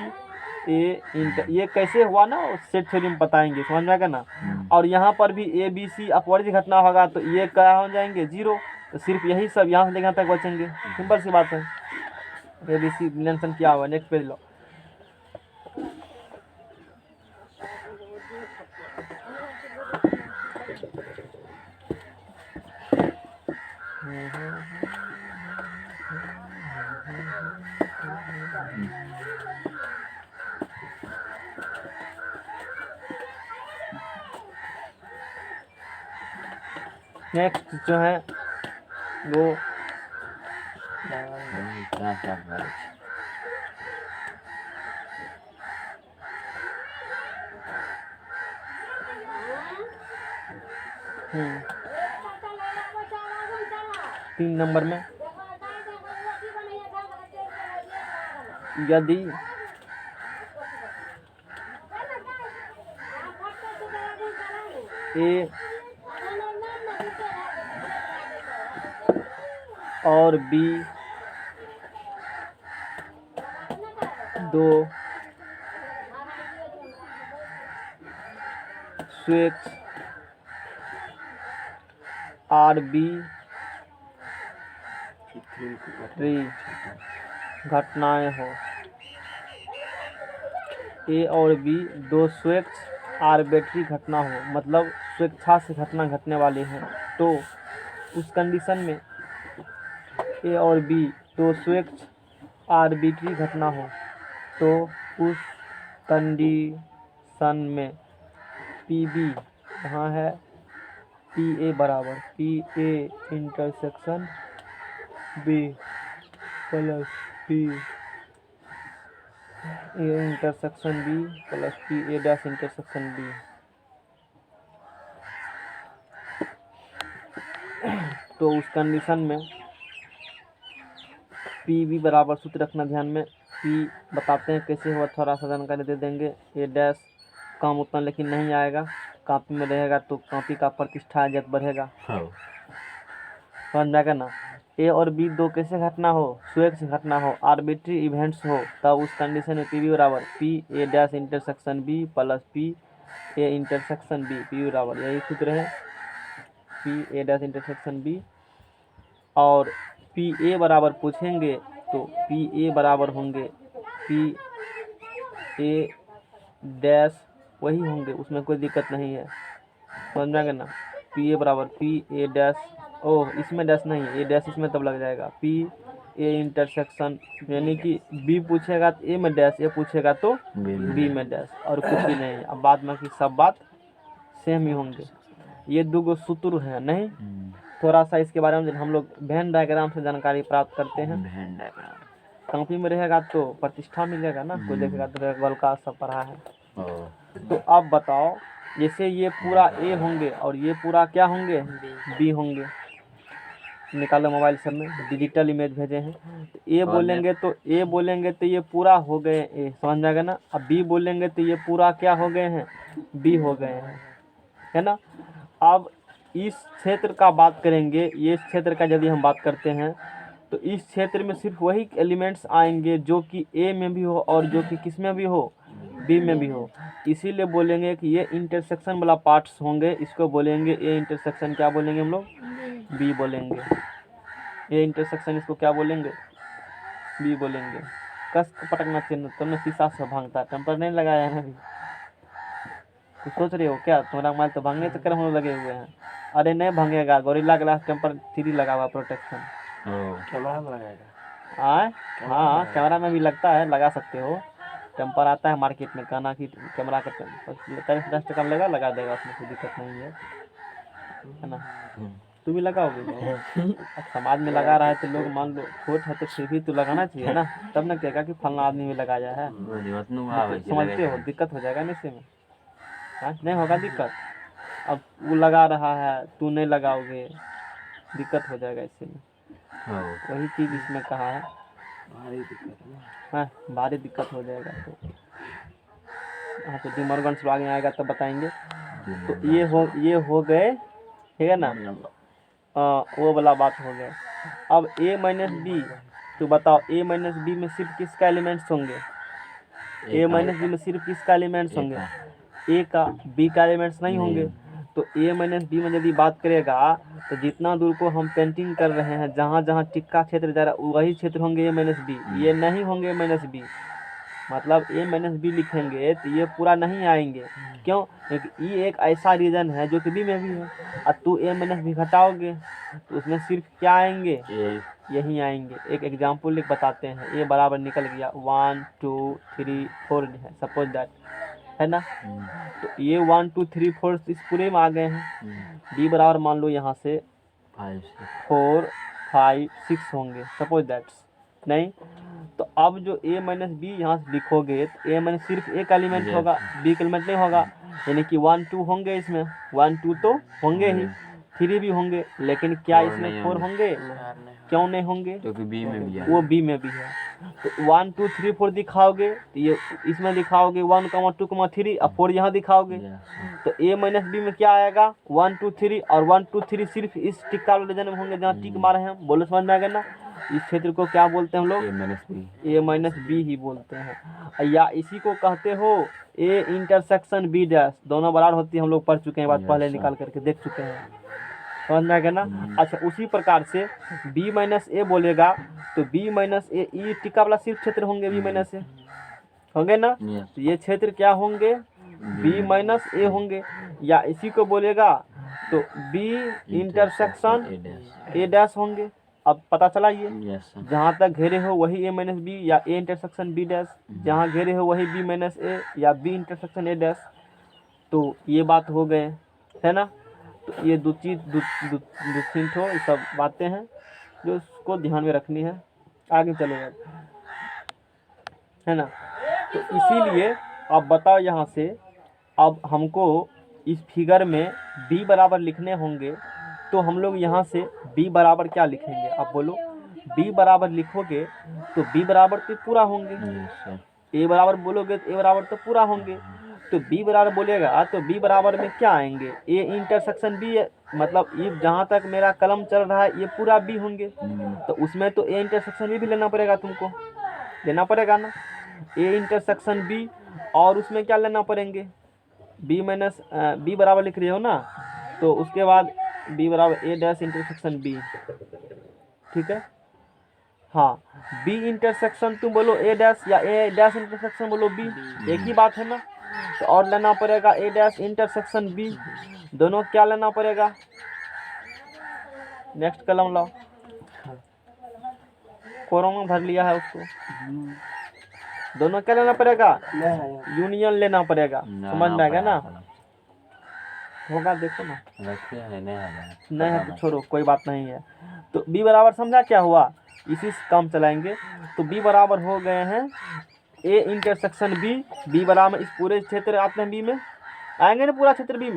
ए इंटर। ये कैसे हुआ ना सेट थ्योरी में बताएंगे, समझ में आएगा ना। और यहाँ पर भी ए बी सी अपवर्जी घटना होगा तो ये क्या हो जाएंगे 0, तो सिर्फ यही सब यहाँ से लेकर तक बचेंगे, सिंपल सी बात है। ए बी सी मेंशन किया हुआ, नेक्स्ट पेज लो। नेक्स्ट जो है वो 3 नंबर में यदि ए और बी दो स्वेच्छ आर्बिट्री घटनाएं हो। ए और बी दो स्वेच्छ आर्बिट्री घटना हो, मतलब स्वेच्छा से घटना घटने वाली हैं, तो उस कंडीशन में ए और बी दो स्वेच्छ आर्बिट्री घटना हो, तो उस कंडीशन में पी बी कहाँ है, पी ए बराबर P A intersection B plus P A intersection B plus P A dash intersection B. तो उस कंडीशन में पी बी बराबर सूत्र रखना ध्यान में। पी बताते हैं कैसे हुआ, थोड़ा सा जानकारी दे देंगे। ए डैश काम उतना लेकिन नहीं आएगा, कॉपी में रहेगा तो कॉपी का प्रतिष्ठा इज्जत बढ़ेगा। समझ में आएगा ना। ए और बी दो कैसे घटना हो, स्वेच्छ घटना हो, आर्बिट्री इवेंट्स हो, तब उस कंडीशन में पी बी बराबर P A dash intersection B plus P A intersection B. P B बराबर यही सूत्र है, P A dash intersection B. और पी ए बराबर पूछेंगे तो पी ए बराबर होंगे पी ए डैश वही होंगे, उसमें कोई दिक्कत नहीं है। समझ में आएगा ना। पी ए बराबर पी ए डैश, ओह इसमें डैश नहीं है, ए डैश इसमें तब लग जाएगा, पी ए इंटरसेक्शन, यानी कि बी पूछेगा तो ए में डैश, ए पूछेगा तो बी में डैश, और कुछ भी नहीं। अब बाद में कि सब बात सेम ही होंगे। ये दो सूत्र है नहीं। थोड़ा सा इसके बारे में हम लोग वेन डायग्राम से जानकारी प्राप्त करते हैं। वेन डायग्राम कॉपी में रहेगा तो प्रतिष्ठा मिलेगा ना, कोई देखेगा तो गोलका सब पढ़ा है। ओ तो अब बताओ, जैसे ये पूरा ए होंगे और ये पूरा क्या होंगे, बी होंगे। निकालो मोबाइल सब में, डिजिटल इमेज भेजे हैं। तो ए बोलेंगे तो ए बोलेंगे तो ये पूरा हो गए ए, समझ में आएगा ना। अब बी बोलेंगे तो ये पूरा क्या हो गए हैं, बी हो गए हैं, है ना। अब इस क्षेत्र का बात करेंगे, ये इस क्षेत्र का यदि हम बात करते हैं तो इस क्षेत्र में सिर्फ वही एलिमेंट्स आएंगे जो कि ए में भी हो और जो कि किस में भी हो, बी में भी हो। इसीलिए बोलेंगे कि ये इंटरसेक्शन वाला पार्ट्स होंगे, इसको बोलेंगे ए इंटरसेक्शन, क्या बोलेंगे हम लोग, बी बोलेंगे। ए इंटरसेक्शन इसको क्या बोलेंगे, बी बोलेंगे। कस पटकना चाहिए, तुमने शीशा से भांगता, टेम्पर नहीं लगाया है अभी, कुछ सोच रहे हो क्या, तुम्हारा मोबाइल तो भांगने चक्कर हम लगे हुए हैं। अरे नहीं भांगेगा, गोरिल्ला ग्लास टेम्पर 3 लगा हुआ प्रोटेक्शन। कैमरा में लगाएगा। हाँ कैमरा में भी लगता है, लगा सकते हो। टेम्पर आता है मार्केट में, कहना कि कैमरा का 10 टका लगा देगा, उसमें कोई दिक्कत नहीं है ना। तू भी लगाओगे। अब समाज में लगा रहा है तो लोग मान लो खोट है तो फिर भी तो लगाना चाहिए ना, तब ना कहेगा कि फलना आदमी भी लगाया है। समझते हो, दिक्कत हो जाएगा ना इससे में। हाँ नहीं होगा दिक्कत। अब वो लगा रहा है, तू नहीं लगाओगे, दिक्कत हो जाएगा इससे में। वही चीज़ इसमें कहा है, भारी दिक्कत है। हाँ भारी दिक्कत हो जाएगा। तो हाँ तो डिमॉर्गन से आगे आएगा तब बताएंगे। तो ये हो गए, ठीक है ना। वो वाला बात हो गया। अब ए माइनस बी, तो बताओ ए माइनस बी में सिर्फ किसका एलिमेंट्स होंगे, ए माइनस बी में सिर्फ किसका एलिमेंट्स होंगे, ए का, बी का एलिमेंट्स नहीं होंगे। तो ए माइनस बी में यदि बात करेगा तो जितना दूर को हम पेंटिंग कर रहे हैं, जहाँ जहाँ टिक्का क्षेत्र जा रहा है वही क्षेत्र होंगे ए माइनस बी, ये नहीं होंगे ए माइनस बी। मतलब ए माइनस बी लिखेंगे तो ये पूरा नहीं आएंगे। क्यों, क्योंकि ये एक ऐसा रीजन है जो कि बी में भी है। और तू ए माइनस बी घटाओगे तो उसमें सिर्फ क्या आएंगे, यही आएंगे। एक एग्जाम्पल लिख बताते हैं। ए बराबर निकल गया 1 2 3 4 है, सपोज दैट, है ना। तो ये 1 2 3 4 इस पूरे में आ गए हैं। बी बराबर मान लो यहाँ से 4 5 6 होंगे, सपोज दैट नहीं। तो अब जो ए माइनस बी यहाँ से लिखोगे तो ए माइनस सिर्फ एक एलिमेंट होगा, बी का एलिमेंट नहीं होगा। यानी कि 1 2 होंगे इसमें, 1 2 तो होंगे ही, 3 भी होंगे, लेकिन क्या इसमें 4 होंगे? क्यों नहीं होंगे? क्योंकि बी में भी है। वो बी में भी है। तो 1 2 3 4 दिखाओगे तो ये इसमें दिखाओगे 1 2 3 और 4 यहाँ दिखाओगे, तो ए माइनस बी में क्या आएगा? 1 2 3 और 1 2 3 सिर्फ इस टिक वाले रीजन में होंगे जहाँ टिक मारे हैं हम। बोलो समझ में आ गया ना? इस क्षेत्र को क्या बोलते हैं हम लोग? ए माइनस बी ही बोलते हैं, या इसी को कहते हो ए इंटरसेक्शन बी डैश। दोनों बराबर होती है, हम लोग पढ़ चुके हैं, बात पहले निकाल करके देख चुके हैं, समझ में आ गया ना? अच्छा, उसी प्रकार से b माइनस ए बोलेगा तो b माइनस ए, ये टिका वाला सिर्फ क्षेत्र होंगे, b माइनस ए होंगे ना? तो ये क्षेत्र क्या होंगे? b माइनस ए होंगे। या इसी को बोलेगा तो b इंटरसेक्शन ए डैश होंगे। अब पता चला ये जहाँ तक घेरे हो वही a माइनस बी या a इंटरसेक्शन b डैश, जहाँ घेरे हो वही b माइनस ए या b इंटरसेक्शन a डैश। तो ये बात हो गए, है ना? तो ये दो तीन ठो ये सब बातें हैं जो उसको ध्यान में रखनी है, आगे चलेगा, है ना? तो इसीलिए अब बताओ यहाँ से, अब हमको इस फिगर में b बराबर लिखने होंगे, तो हम लोग यहाँ से b बराबर क्या लिखेंगे? अब बोलो, b बराबर लिखोगे तो b बराबर तो पूरा होंगे, a बराबर बोलोगे तो a बराबर तो पूरा होंगे, तो b बराबर बोलेगा तो b बराबर में क्या आएंगे? a इंटरसेक्शन b, मतलब ये जहाँ तक मेरा कलम चल रहा है ये पूरा b होंगे, तो उसमें तो a इंटरसेक्शन b भी लेना पड़ेगा, तुमको लेना पड़ेगा ना, a इंटरसेक्शन b, और उसमें क्या लेना पड़ेंगे? b माइनस b बराबर लिख रहे हो ना, तो उसके बाद b बराबर a डैश इंटरसेक्शन b, ठीक है? हाँ, b इंटरसेक्शन तुम बोलो a डैश या a डैश इंटरसेक्शन बोलो b, एक ही बात है ना? तो और लेना पड़ेगा a डैश इंटरसेक्शन b, दोनों क्या लेना पड़ेगा? नेक्स्ट कलम लाओ, कोरोना भर लिया है उसको, दोनों क्या लेना पड़ेगा? यूनियन लेना पड़ेगा, समझ में आ गया ना? होगा, देखो ना, नहीं है तो छोड़ो, कोई बात नहीं है। तो b बराबर समझा क्या हुआ? इसी से काम चलाएंगे। तो b बराबर हो गए हैं a इंटरसेक्शन b बराबर इस पूरे क्षेत्र आते हैं, b में आएंगे ना, पूरा क्षेत्र b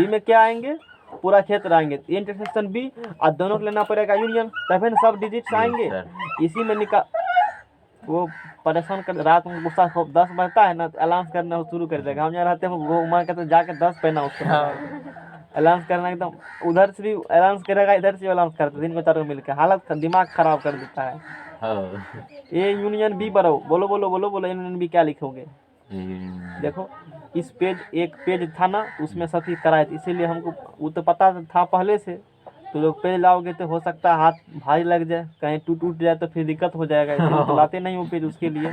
में क्या आएंगे? पूरा क्षेत्र आएंगे, a इंटरसेक्शन b, और दोनों को लेना पड़ेगा यूनियन, तभी सब डिजिट्स आएंगे। इसी में निकाल, वो परेशान कर, रात में गुस्सा 10 बजता है ना तो अलाउंस करना शुरू कर देगा, हम यहाँ रहते हैं वो उमर कहते जाके 10 पहना उसको अलाउंस करना, एकदम उधर से भी अलाउंस करेगा, इधर से भी अलाउंस करता, दिन में चारों मिलकर हालत दिमाग खराब कर देता है। ए यूनियन बी बरो, बोलो बोलो बोलो बोलो, यूनियन बी क्या लिखोगे? देखो इस पेज, एक पेज था ना उसमें सब चीज कराए थे, इसीलिए हमको वो तो पता था पहले से, तो लोग पेज लाओगे तो हो सकता है हाथ भारी लग जाए, कहीं टूट जाए तो फिर दिक्कत हो जाएगा, इसलिए तो लाते नहीं वो पेज, उसके लिए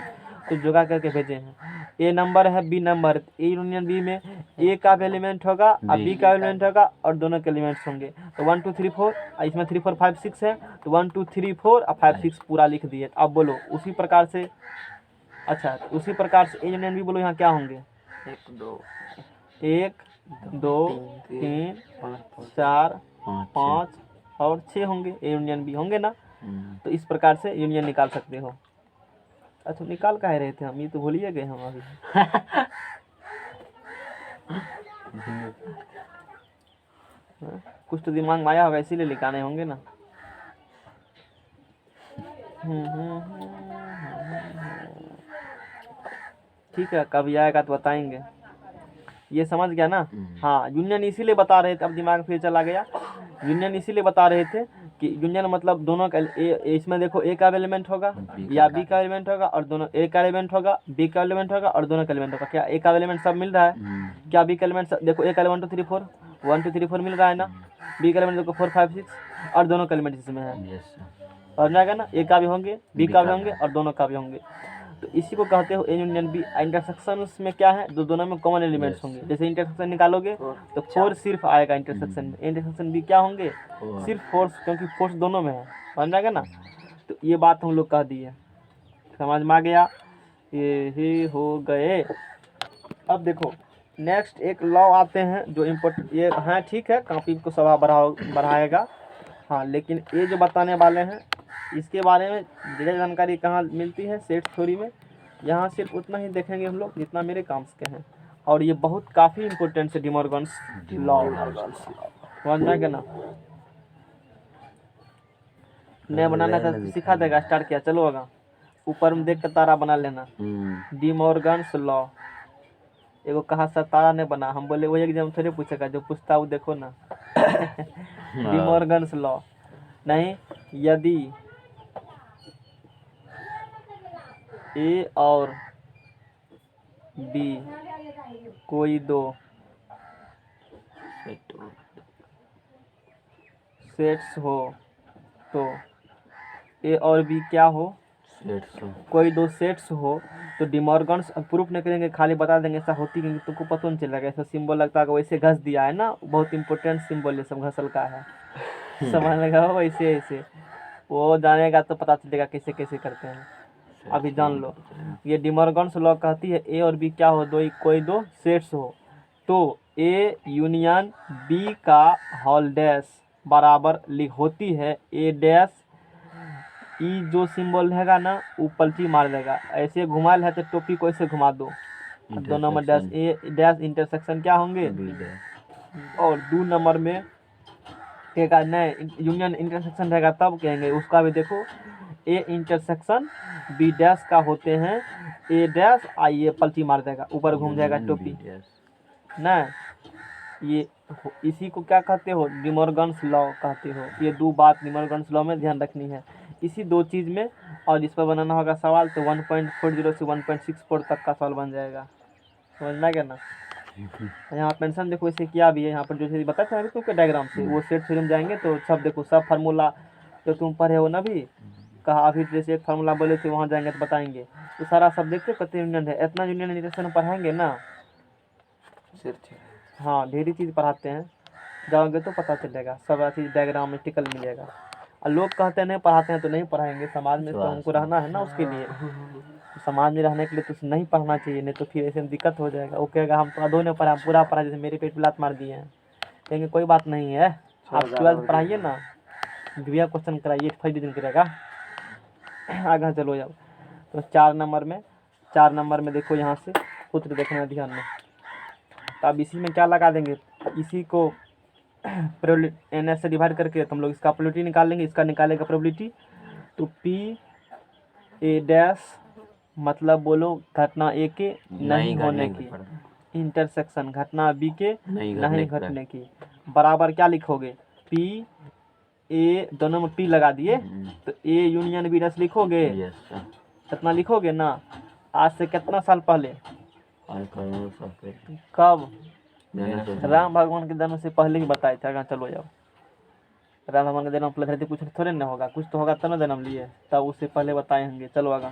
तो जुगा करके भेजे हैं। ए नंबर है, B number, A union B में ए का भी एलिमेंट होगा और बी का एलिमेंट होगा और दोनों के एलिमेंट्स होंगे। तो 1 2 3 4, इसमें 3 4 5 6 है, तो 1 2 3 4 और 5 6 पूरा लिख दिए। अब बोलो उसी प्रकार से, अच्छा उसी प्रकार से ए यूनियन बी बोलो, यहाँ क्या होंगे? 1 2 3 4 5 और 6 होंगे, ए यूनियन बी होंगे ना? तो इस प्रकार से यूनियन निकाल सकते हो। अच्छा निकाल कह रहे थे हम, ये तो भूल ही गए हम अभी। कुछ तो दिमाग में आया होगा इसीलिए निकाले होंगे ना। ठीक है, कभी आएगा तो बताएंगे। ये समझ गया ना? हाँ, यूनियन इसीलिए बता रहे थे, अब दिमाग फिर चला गया। यूनियन इसीलिए बता रहे थे कि यूनियन मतलब दोनों का, इसमें देखो ए का एलिमेंट होगा या बी का एलिमेंट होगा, और दोनों ए का एलिमेंट होगा, बी का एलिमेंट होगा और दोनों का एलिमेंट होगा। क्या ए का एलिमेंट सब मिल रहा है? क्या बी का एलिमेंट देखो, ए का एलिमेंट 1 2 3 4 1 2 3 4 मिल रहा है ना? बी का एलिमेंट देखो 4 5 6 और दोनों का एलिमेंट इसमें है, और जाएगा ना? ए का भी होंगे, बी का भी होंगे और दोनों का भी होंगे। तो इसी को कहते हो ए यूनियन बी। इंटरसेक्शन में क्या है? दोनों में कॉमन एलिमेंट्स होंगे। जैसे इंटरसेक्शन निकालोगे तो 4 सिर्फ आएगा इंटरसेक्शन में, इंटरसेक्शन बी क्या होंगे? सिर्फ फोर्स, क्योंकि फोर्स दोनों में है, समझ जाएगा ना? तो ये बात हम लोग कह दिए, समझ में आ गया? ये ही हो गए। अब देखो नेक्स्ट एक लॉ आते हैं जो इम्पोर्टेंट, ये हाँ ठीक है, कॉपी को सभा बढ़ाएगा, हाँ, लेकिन ये जो बताने वाले हैं इसके बारे में ज़्यादा जानकारी कहाँ मिलती है? सेट थ्योरी में। यहाँ सिर्फ उतना ही देखेंगे हम लोग जितना मेरे काम के हैं। और ये बहुत काफ़ी इम्पोर्टेंट है डिमॉर्गन्स लॉ। समझ में आ गया ना? नहीं बनाना था तो सिखा देगा, स्टार्ट किया, चलो आगा। ऊपर में देख कर तारा बना लेना। डिमॉर्गन्स लॉ, एगो कहा सा तारा ने बना, हम बोले वो एग्जाम थोड़े पूछेगा, जो पूछता वो देखो ना। डिमॉर्गन्स लॉ, नहीं, यदि ए और बी कोई दो सेट्स हो तो ए और बी क्या हो, कोई दो सेट्स हो तो डिमॉर्गन्स, प्रूफ नहीं करेंगे, खाली बता देंगे ऐसा होती, क्योंकि तुमको पता नहीं चलेगा। ऐसा सिंबल लगता है कि वैसे घस दिया है ना, बहुत इंपॉर्टेंट सिंबल है, सब घसल का है। समझ लगा? वैसे ऐसे वो जानेगा तो पता चलेगा कैसे कैसे करते हैं। अभी जान लो, ये डिमॉर्गन्स लॉ कहती है ए और बी क्या हो, कोई दो सेट्स हो तो ए यूनियन बी का होल डैश बराबर होती है ए डैश। ई जो सिंबल रहेगा ना वो पलटी मार देगा, ऐसे घुमा है तो टोपी को ऐसे घुमा दो, दो नंबर डैश ए डैश इंटरसेक्शन क्या होंगे, और 2 नंबर में कहेगा नहीं यूनियन इंटरसेक्शन रहेगा तब कहेंगे उसका भी देखो, ए इंटरसेक्शन बी डैश का होते हैं ए डैश, आइए पलटी मार देगा, ऊपर घूम जाएगा टोपी ना। ये इसी को क्या कहते हो, डिमॉर्गन्स लॉ कहते हो। ये 2 बात डिमॉर्गन्स लॉ में ध्यान रखनी है, इसी 2 चीज़ में। और इस पर बनाना होगा सवाल तो 1.40 से 1.64 तक का सवाल बन जाएगा। समझना क्या ना? यहाँ पेंशन देखो इसे क्या भी है, यहाँ पर जो चीज़ बताया था तुमको डायग्राम से, वो सेट थ्योरम जाएंगे तो सब देखो, सब फार्मूला जो तुम पढ़े हो ना भी, कहा अभी जैसे एक फार्मूला बोले थे वहाँ जाएंगे तो बताएंगे, तो सारा सब देखते कितने यूनियन है, इतना यूनियन इंटरसेक्शन पढ़ाएंगे ना। हाँ ढेरी चीज़ पढ़ाते हैं, जाओगे तो पता चलेगा, सब चीज़ डायग्रामेटिकल मिलेगा। और लोग कहते हैं नहीं पढ़ाते हैं तो नहीं पढ़ाएंगे, समाज में तो हमको रहना है ना, उसके लिए समाज में रहने के लिए तो नहीं पढ़ना चाहिए, नहीं तो फिर ऐसे में दिक्कत हो जाएगा। वो कहेगा हम तो आधो ने पढ़ा, पूरा पढ़ा, जैसे मेरे पेट पे लात मार दिए हैं, कहेंगे कोई बात नहीं है, आप 12th पढ़ाइए ना, भैया क्वेश्चन कराइए, फर्स्ट डिवीजन करेगा। आगे चलो जाओ, तो 4 नंबर में देखो यहाँ से सूत्र देखना ध्यान में। तो अब इसी में क्या लगा देंगे, इसी को एन से डिवाइड करके तुम लोग इसका प्रोबेबिलिटी निकाल लेंगे, इसका निकालेगा प्रोबेबिलिटी। तो पी ए डैश मतलब बोलो घटना ए के नहीं होने की, इंटरसेक्शन घटना बी के नहीं घटने की, बराबर क्या लिखोगे, पी ए, दोनों में पी लगा दिए तो ए यूनियन बी डैश लिखोगे, कितना लिखोगे ना। आज से कितना साल पहले, कब, राम भगवान के जन्म से पहले ही बताए थे। चलो जाओ, राम भगवान के जन्म पहले धरती कुछ थोड़े ना होगा, कुछ तो होगा तब ना जन्म लिए, तब उससे पहले बताए होंगे। चलो आगा,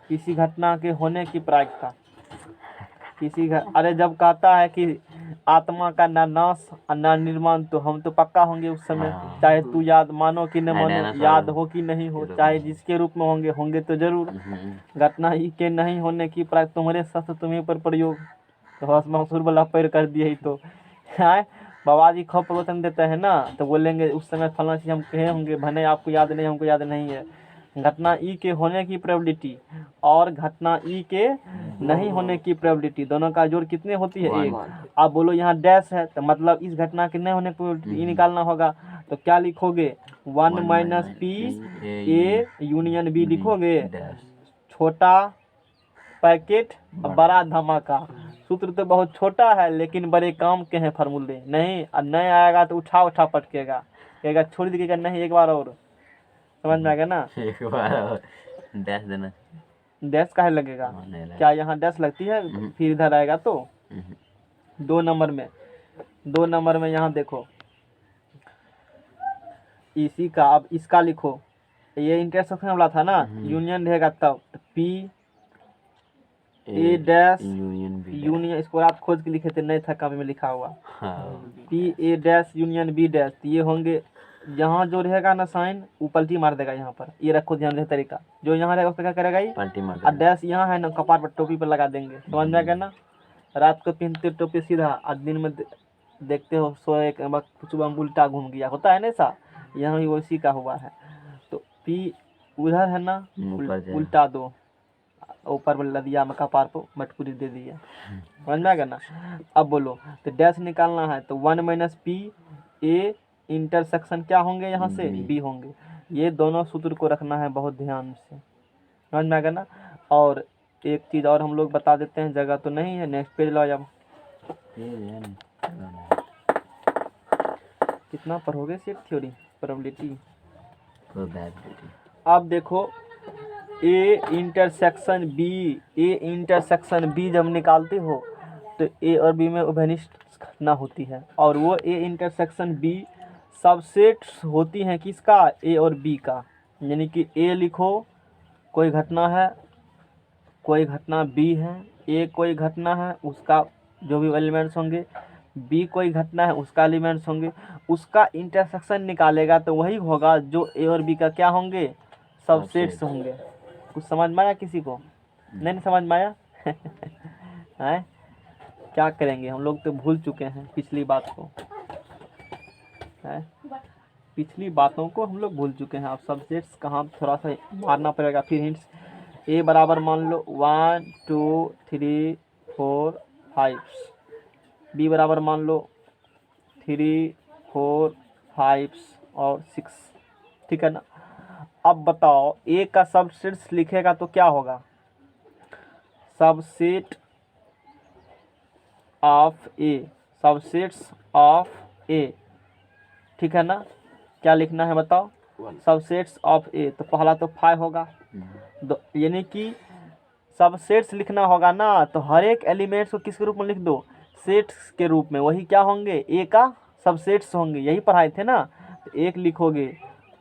किसी घटना के होने की प्रायिकता, अरे जब कहता है कि आत्मा का ना नाश और ना निर्माण, तो हम तो पक्का होंगे उस समय, चाहे तू याद मानो कि न मानो, याद हो कि नहीं हो, चाहे जिसके रूप में होंगे तो जरूर। घटना ही के नहीं होने की प्रायिकता, तुम्हारे शस्त्र तुम्हें पर प्रयोग, तो हंसुर वाला पैर कर दिए ही तो है। बाबा जी खूब प्रवचन देते हैं ना, तो बोलेंगे उस समय फलाना चीज़ हम कहे होंगे, भले आपको याद नहीं, हमको याद नहीं है। घटना ई के होने की प्रोबेबिलिटी और घटना ई के नहीं होने की प्रोबेबिलिटी, दोनों का जोड़ कितने होती है, 1। आप बोलो यहाँ डैश है तो मतलब इस घटना के नहीं होने की प्रोबेबिलिटी ई निकालना होगा, तो क्या लिखोगे, 1 minus P A union B लिखोगे, छोटा पैकेट बड़ा धमाका। सूत्र तो बहुत छोटा है लेकिन बड़े काम के हैं फार्मूले, नहीं और नहीं आएगा तो उठा पटकेगा, कहेगा छोड़ दीजिएगा, नहीं एक बार और। समझ में आ गया ना, एक बार और डैश देना, डैश काहे लगेगा, क्या यहाँ डैश लगती है, फिर इधर आएगा तो 2 नंबर में यहाँ देखो इसी का, अब इसका लिखो, ये इंटरसेक्शन वाला था ना, यूनियन रहेगा तब, पी ए डैश यूनियन, इसको आप खोज के लिखे थे, नहीं था कॉपी में लिखा हुआ, P A dash union B dash, ये होंगे, यहाँ जो रहेगा ना साइन वो पलटी मार देगा यहाँ पर, ये रखो ध्यान, रहे तरीका, जो यहाँ रहेगा उसका क्या करेगा, ये पलटी मार देगा। और डैश यहाँ है ना, कपार पर टोपी पर लगा देंगे, समझ में आ गया ना। रात को पहनते टोपी सीधा, और दिन में देखते हो सोए के वक्त सुबह में उल्टा घूम गया, होता है ना ऐसा, यहाँ भी वैसी का हुआ है। तो पी उधर है ना, उल्टा दो, ऊपर बोला दिया मक्का पार को मटकुरी दे दिया। समझ में आ गया ना। अब बोलो तो डैश निकालना है तो 1 माइनस पी ए इंटरसेक्शन क्या होंगे यहाँ से B। बी होंगे। ये दोनों सूत्र को रखना है बहुत ध्यान से। समझ में आ गया ना। और एक चीज़ और हम लोग बता देते हैं, जगह तो नहीं है, नेक्स्ट पेज लो जब। कितना पढ़ोगे सेट थ्योरी प्रोबेबिलिटी। अब देखो ए इंटरसेक्शन बी जब निकालते हो तो ए और बी में उभयनिष्ठ घटना होती है, और वो ए इंटरसेक्शन बी सबसेट्स होती हैं किसका, ए और बी का। यानी कि ए लिखो कोई घटना है, कोई घटना बी है, ए कोई घटना है उसका जो भी एलिमेंट्स होंगे, बी कोई घटना है उसका एलिमेंट्स होंगे, उसका इंटरसेक्शन निकालेगा तो वही होगा जो ए और बी का क्या होंगे, सबसेट्स होंगे। कुछ समझ में आया किसी को? नहीं समझ में आया? हैं क्या करेंगे हम लोग तो भूल चुके हैं पिछली बात को, है पिछली बातों को हम लोग भूल चुके हैं। अब सबसेट्स कहाँ थोड़ा सा मारना पड़ेगा फिर हिंट्स। ए बराबर मान लो 1 2 3 4 5, बी बराबर मान लो 3 4 5 और 6, ठीक है ना। अब बताओ ए का सबसेट्स लिखेगा तो क्या होगा, subset of A, subsets of A, ठीक है ना। क्या लिखना है बताओ, सबसेट्स ऑफ ए, तो पहला तो 5 होगा, यानी कि सबसेट्स लिखना होगा ना, तो हर एक एलिमेंट्स को किसके रूप में लिख दो, सेट्स के रूप में, वही क्या होंगे ए का सबसेट्स होंगे, यही पढ़ाए थे ना। तो एक लिखोगे,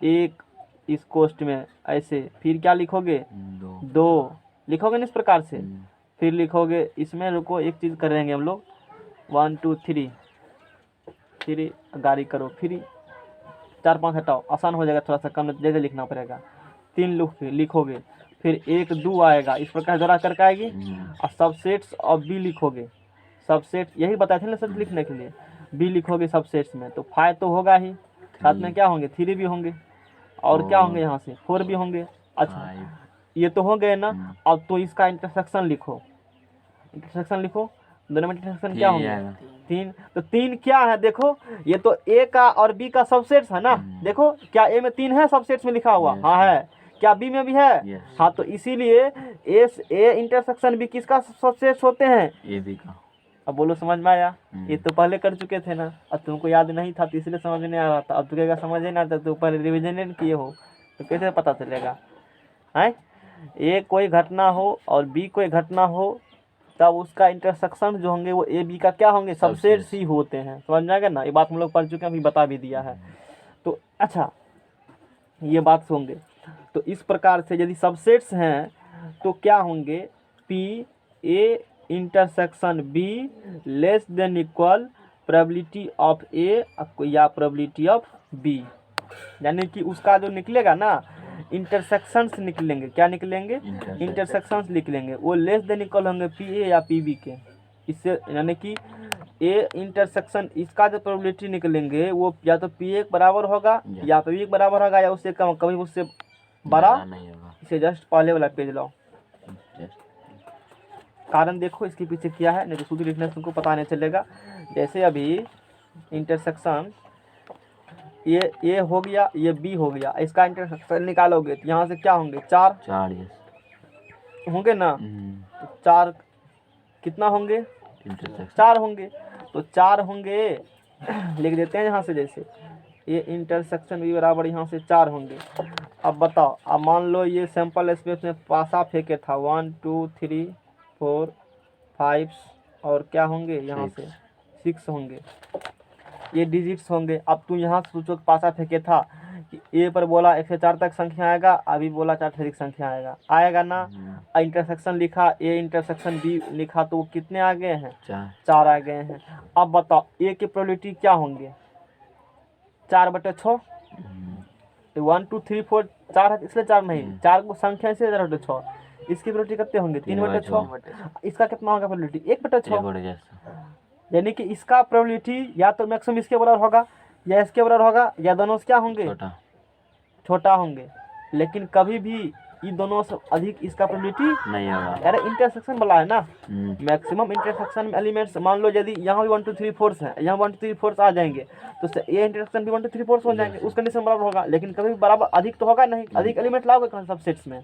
एक इस कोष्ट में ऐसे, फिर क्या लिखोगे, 2 लिखोगे ना इस प्रकार से, फिर लिखोगे इसमें, रुको एक चीज़ करेंगे हम लोग, 1 2 3 फिर गाड़ी करो, फिर 4 5 हटाओ, आसान हो जाएगा, थोड़ा सा कम जैसे लिखना पड़ेगा। 3 लिखोगे, फिर 1 2 आएगा, इस प्रकार दोहरा करके आएगी, और सबसेट्स ऑफ बी लिखोगे, सबसेट यही बताए थे ना सब लिखने के लिए, बी लिखोगे सबसेट्स में, तो 5 तो होगा ही, साथ में क्या होंगे 3 भी होंगे, और क्या होंगे यहाँ से 4 भी होंगे। अच्छा ये तो हो गए ना। अब तो इसका इंटरसेक्शन लिखो, इंटरसेक्शन लिखो, दोनों में इंटरसेक्शन क्या होंगे 3, तो 3 क्या है देखो, ये तो ए का और बी का सबसेट्स है ना। देखो क्या ए में 3 है सबसेट्स में लिखा हुआ, हाँ है, क्या बी में भी है, हाँ, तो इसीलिए ए इंटरसेक्शन बी किसका सबसेट्स होते हैं, ए बी का। अब बोलो समझ में आया? ये तो पहले कर चुके थे ना, अब तुमको याद नहीं था तो इसलिए समझ नहीं आ रहा था, अब तो क्या समझ नहीं आता, तो पहले रिविजन नहीं किए हो तो कैसे पता चलेगा, है। ए कोई घटना हो और बी कोई घटना हो, तब उसका इंटरसेक्शन जो होंगे वो ए बी का क्या होंगे, सबसेट्स ही होते हैं। समझ में आएगा ना, ये बात हम लोग पढ़ चुके हैं, अभी बता भी दिया है। तो अच्छा ये बात होंगे, तो इस प्रकार से यदि सबसेट्स हैं तो क्या होंगे, P A intersection B less than equal probability of A या प्रोबेबिलिटी ऑफ बी, यानी कि उसका जो निकलेगा ना इंटरसेक्शंस निकलेंगे, क्या निकलेंगे, इंटरसेक्शंस निकलेंगे, वो लेस देन इक्वल होंगे पी ए या पी बी के। इससे यानी कि ए इंटरसेक्शन इसका जो प्रोबेबिलिटी निकलेंगे वो या तो पी ए बराबर होगा या पी बी बराबर होगा, या उससे कम, कभी उससे बड़ा नहीं होगा। इसे जस्ट पहले वाला पेज लाओ, कारण देखो इसके पीछे क्या है, नहीं तो सूत्र लिखने से तुमको पता नहीं चलेगा। जैसे अभी इंटरसेक्शन ये हो गया, ये बी हो गया, इसका इंटरसेक्शन निकालोगे तो यहाँ से क्या होंगे, 4 होंगे ना, तो 4 कितना होंगे, 4 होंगे, तो 4 होंगे लिख देते हैं यहाँ से, जैसे ये इंटरसेक्शन भी बराबर यहाँ से 4 होंगे। अब बताओ, अब मान लो ये सैंपल स्पेस में पासा फेंके था, 1 2 3 4 5 और क्या होंगे यहाँ से 6 होंगे, ये डिजिट्स होंगे। अब तू यहाँ से सोचो पासा फेंके था कि ए पर बोला 1 से 4 तक संख्या आएगा, अभी बोला 4 से अधिक संख्या आएगा, आएगा ना। इंटरसेक्शन लिखा, ए इंटरसेक्शन बी लिखा, तो वो कितने आ गए हैं, 4 आ गए हैं। अब बताओ ए की प्रोबेबिलिटी क्या होंगे, 4/6, 1 2 3 4 4 है इसलिए 4 नहीं, 4 को संख्या से 4/6, इसकी प्रोबेबिलिटी कितने होंगे 3/6, इसका कितना होगा प्रोबेबिलिटी 1/6, यानी कि इसका प्रोबेबिलिटी या तो मैक्सिमम इसके बराबर होगा या इसके बराबर होगा, या दोनों से क्या होंगे, छोटा होंगे। लेकिन कभी भी इन दोनों से अधिक इसका प्रोबेबिलिटी नहीं होगा। अरे इंटरसेक्शन वाला है ना, हम्म, मैक्सिमम इंटरसेक्शन में एलिमेंट्स, मान लो यदि यहाँ भी 1 2 3 4 है, यहाँ 1 2 3 4 आ जाएंगे तो ये इंटरसेक्शन भी 1 2 3 4 हो जाएंगे, उस कंडीशन बराबर होगा। लेकिन कभी भी बराबर अधिक तो होगा नहीं, अधिक एलिमेंट लाओगे कौन सबसेट्स में,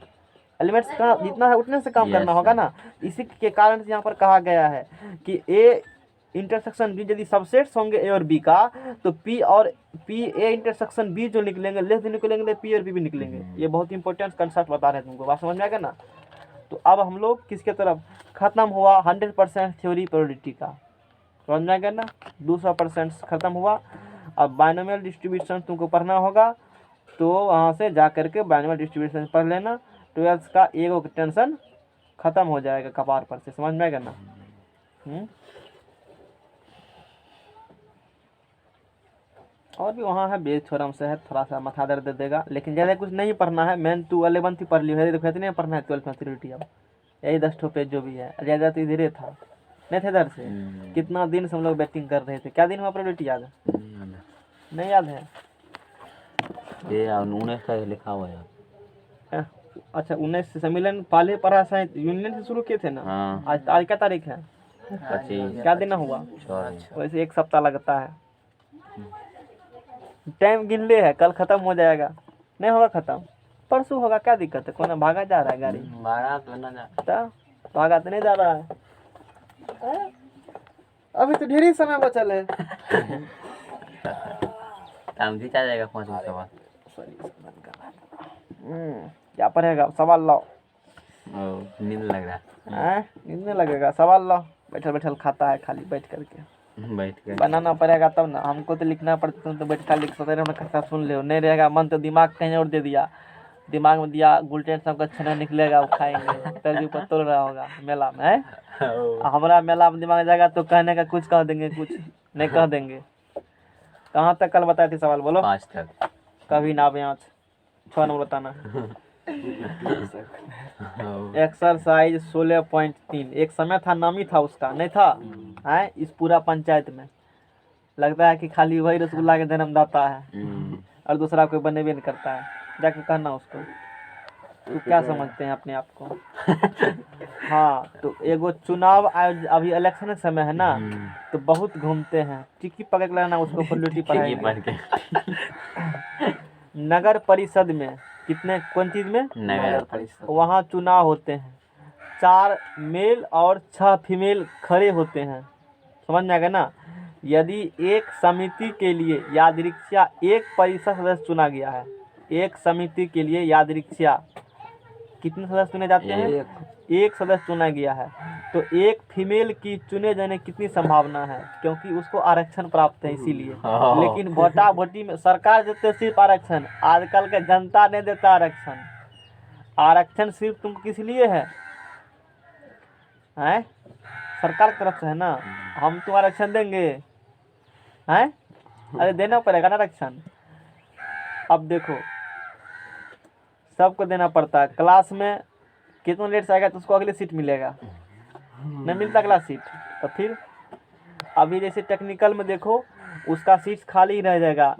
एलिमेंट्स का जितना है उतने से काम करना Yes, होगा ना। इसी के कारण से यहाँ पर कहा गया है कि ए इंटरसेक्शन बी यदि सबसेट्स होंगे ए और बी का, तो पी और पी ए इंटरसेक्शन बी जो निकलेंगे लेस निकलेंगे, पी और बी भी निकलेंगे। ये बहुत इंपॉर्टेंट कंसेप्ट बता रहे हैं तुमको, बात समझ में आ गया ना। तो अब हम लोग किसके तरफ, खत्म हुआ 100% थ्योरी प्रोबेबिलिटी का, समझ में आ गया ना, 200% खत्म हुआ। अब बाइनोमियल डिस्ट्रीब्यूशन तुमको पढ़ना होगा, तो वहाँ से जा करके बाइनोमियल डिस्ट्रीब्यूशन पढ़ लेना, 12th का एगो टेंशन खत्म हो जाएगा कपार पर से, समझ में आएगा ना। और भी वहाँ है बेस थ्योरम से है, थोड़ा सा माथा दर्द दे देगा, लेकिन ज़्यादा कुछ नहीं पढ़ना है। मैन टू 11th ही पढ़ लियो है, देखो इतने पढ़ना है 12th में थ्योरी। अब यही 10 ठो पेज जो भी है, ज़्यादा तो इधर था नहीं थे इधर से। कितना दिन से हम लोग बैटिंग कर रहे थे, क्या दिन हुआ प्रोबेबिलिटी याद है? नहीं याद है? ये 19 का लिखा हुआ है। अच्छा 19 से सम्मेलन पहले पढ़ा शायद यूनियन से शुरू किए थे ना। हाँ। आज क्या तारीख है? 25। क्या दिन हुआ? Sorry। वैसे 1 सप्ताह लगता है, टाइम गिन ले है, कल खत्म हो जाएगा। नहीं होगा खत्म, परसों होगा, क्या दिक्कत है? कौन भागा जा रहा है गाड़ी? भागा तो ना जा। भागा तो नहीं जा रहा है, अभी तो ढेर ही समय बचल है। टाइम खींचा जाएगा 5 मिनट के बाद। क्या पढ़ेगा? सवाल लाओ। नींद लग रहा है। नींद नहीं लगेगा, सवाल लाओ। बैठल बैठल खाता है खाली बैठ करके, बैठ के बनाना पड़ेगा तब ना, हमको तो लिखना पड़ता, तुम तो बैठ कर लिख सकते रहे, खाता सुन ले, नहीं रहेगा मन तो दिमाग कहीं और दे दिया, दिमाग में दिया गुलटेन सबका छना निकलेगा, वो खाएंगे तेरे ऊपर तोड़ रहा होगा मेला में है। हमारा मेला में दिमाग जाएगा तो कहने का कुछ कह देंगे, कुछ नहीं कह देंगे। कहाँ तक कल बताए थे सवाल, बोलो। 5 तक। कभी ना यहाँ 6 नंबर बताना। एक्सरसाइज 16.3 एक समय था, नामी था उसका, नहीं था है इस पूरा पंचायत में। लगता है कि खाली वही रसगुल्ला के जन्मदाता है और दूसरा कोई बने भी नहीं करता है। जाके कहना उसको, तो क्या समझते हैं अपने आप को। हाँ तो एगो चुनाव आयोजन, अभी इलेक्शन का समय है ना, तो बहुत घूमते हैं, टिक्की पकड़ के लाना उसको, पॉलिटी पढ़ाएंगे। नगर परिषद में कितने, कौन चीज में? नगर परिषद। वहाँ चुनाव होते हैं, 4 मेल और 6 फीमेल खड़े होते हैं, समझ में आ गया ना। यदि एक समिति के लिए यादृच्छिया एक परिषद सदस्य चुना गया है, एक समिति के लिए यादृच्छिया कितने सदस्य चुने जाते हैं? एक सदस्य चुना गया है, तो एक फीमेल की चुने जाने की कितनी संभावना है? क्योंकि उसको आरक्षण प्राप्त है इसीलिए। लेकिन वोटा वोटी में सरकार देते है सिर्फ आरक्षण, आजकल के जनता नहीं देता आरक्षण। आरक्षण सिर्फ तुमको किस लिए है? सरकार की तरफ से है ना, हम तुम आरक्षण देंगे हैं? अरे देना पड़ेगा ना आरक्षण। अब देखो सबको देना पड़ता है, क्लास में कितना लेट से आएगा तो उसको अगली सीट मिलेगा, नहीं मिलता अगला सीट। तो फिर अभी जैसे टेक्निकल में देखो उसका सीट खाली ही रह जाएगा,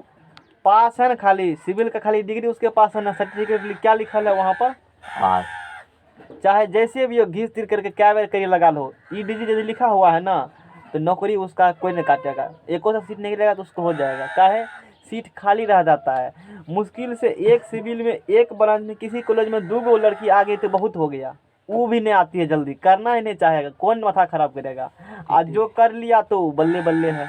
पास है ना, खाली सिविल का खाली डिग्री उसके पास है ना, सर्टिफिकेट क्या लिखा है वहाँ पर पास, चाहे जैसे भी हो घिस तिर करके क्या बेर करिए लगा लो, ईडीजी यदि लिखा हुआ है ना तो नौकरी उसका कोई नहीं काटेगा, एको सा सीट नहीं मिलेगा तो उसको हो जाएगा। चाहे सीट खाली रह जाता है, मुश्किल से एक सिविल में एक ब्रांच में किसी कॉलेज में 2 लड़की आ गई तो बहुत हो गया, वो भी नहीं आती है जल्दी, करना ही नहीं चाहेगा, कौन माथा खराब करेगा। आज जो कर लिया तो बल्ले बल्ले है।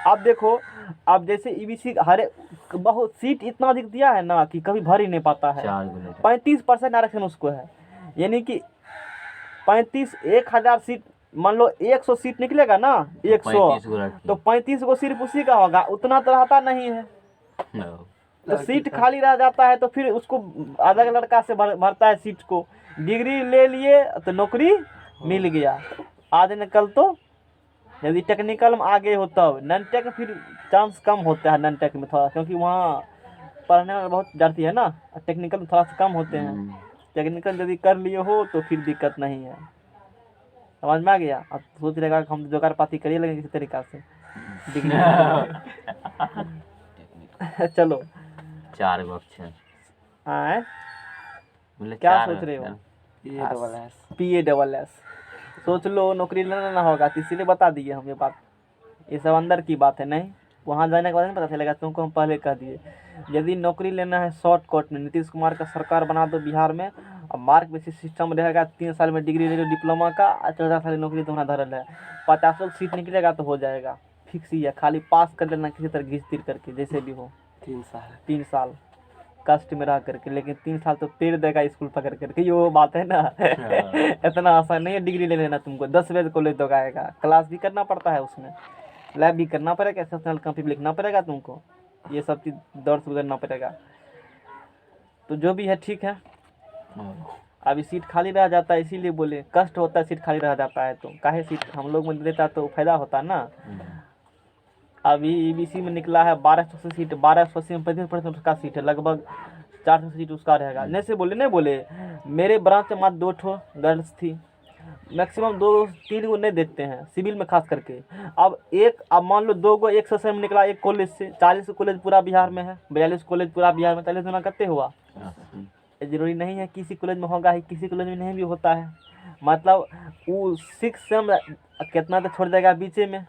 अब देखो, अब जैसे ईबीसी हरे बहुत सीट इतना अधिक दिया है ना कि कभी भर ही नहीं पाता है, 35% आरक्षण उसको है, यानी कि 1000 सीट, मान लो 100 सीट निकलेगा ना, 100 तो 35 को सिर्फ उसी का होगा, उतना तो रहता नहीं है। तो सीट खाली रह जाता है तो फिर उसको अलग लड़का से भरता है सीट को, डिग्री ले लिए तो नौकरी मिल गया, आज न कल तो यदि टेक्निकल में आगे हो तब, नॉन टेक फिर चांस कम होता है नॉन टेक में थोड़ा, क्योंकि वहाँ पढ़ने में बहुत जाती है ना, टेक्निकल में थोड़ा सा कम होते हैं। टेक्निकल यदि कर लिए हो तो फिर दिक्कत नहीं है, समझ में आ गया। अब सोच रहेगा कि हम जोगाड़ पाती करिए लगे किसी तरीका से डिग्री। चलो 4 गो ऑप्शन, बोले क्या चार सोच रहे हो? PASS। PASS सोच लो, नौकरी लेना होगा तो इसीलिए बता दिए हम ये बात। ये सब अंदर की बात है, नहीं वहाँ जाने के बाद नहीं पता चलेगा तुमको, हम पहले कह दिए। यदि नौकरी लेना है शॉर्टकट में, नीतीश कुमार का सरकार बना दो बिहार में, और मार्क बेसिस सिस्टम रहेगा, 3 साल में डिग्री ले लो डिप्लोमा का, 14 साल की नौकरी तुम्हारा धरल है, 50 सीट निकलेगा तो हो जाएगा, फिक्स ही है। खाली पास कर लेना किसी तरह घिस तीर करके, जैसे भी हो। 3 साल कष्ट में रह करके, लेकिन 3 साल तो पेड़ देगा स्कूल पकड़ करके, ये वो बात है ना। इतना आसान नहीं है डिग्री ले लेना तुमको। 10 बजे कॉलेज तो आएगा, क्लास भी करना पड़ता है उसमें, लैब भी करना पड़ेगा, एक्सेप्शनल कॉपी भी लिखना पड़ेगा तुमको, ये सब चीज़ दौड़ से गुजरना पड़ेगा। तो जो भी है ठीक है। अभी सीट खाली रह जाता है, इसीलिए बोले कष्ट होता है, सीट खाली रह जाता है तो काहे सीट हम लोग में देता तो फायदा होता ना। अभी ईबीसी में निकला है 1200 सीट, 1280 में 35% उसका सीट है, लगभग 400 सीट उसका रहेगा। नहीं बोले मेरे ब्रांच में मात्र 2 ठो गर्ल्स थी, मैक्सिमम 2-3 को नहीं देते हैं सिविल में खास करके। अब मान लो 2 को एक सेशन में निकला एक कॉलेज से, 40 कॉलेज पूरा बिहार में है, 42 कॉलेज पूरा बिहार में, 40 गुना कितने हुआ? जरूरी नहीं है किसी कॉलेज में होगा ही, किसी कॉलेज में नहीं भी होता है। मतलब वो 6 सेम कितना तो छोड़ देगा बीचे में,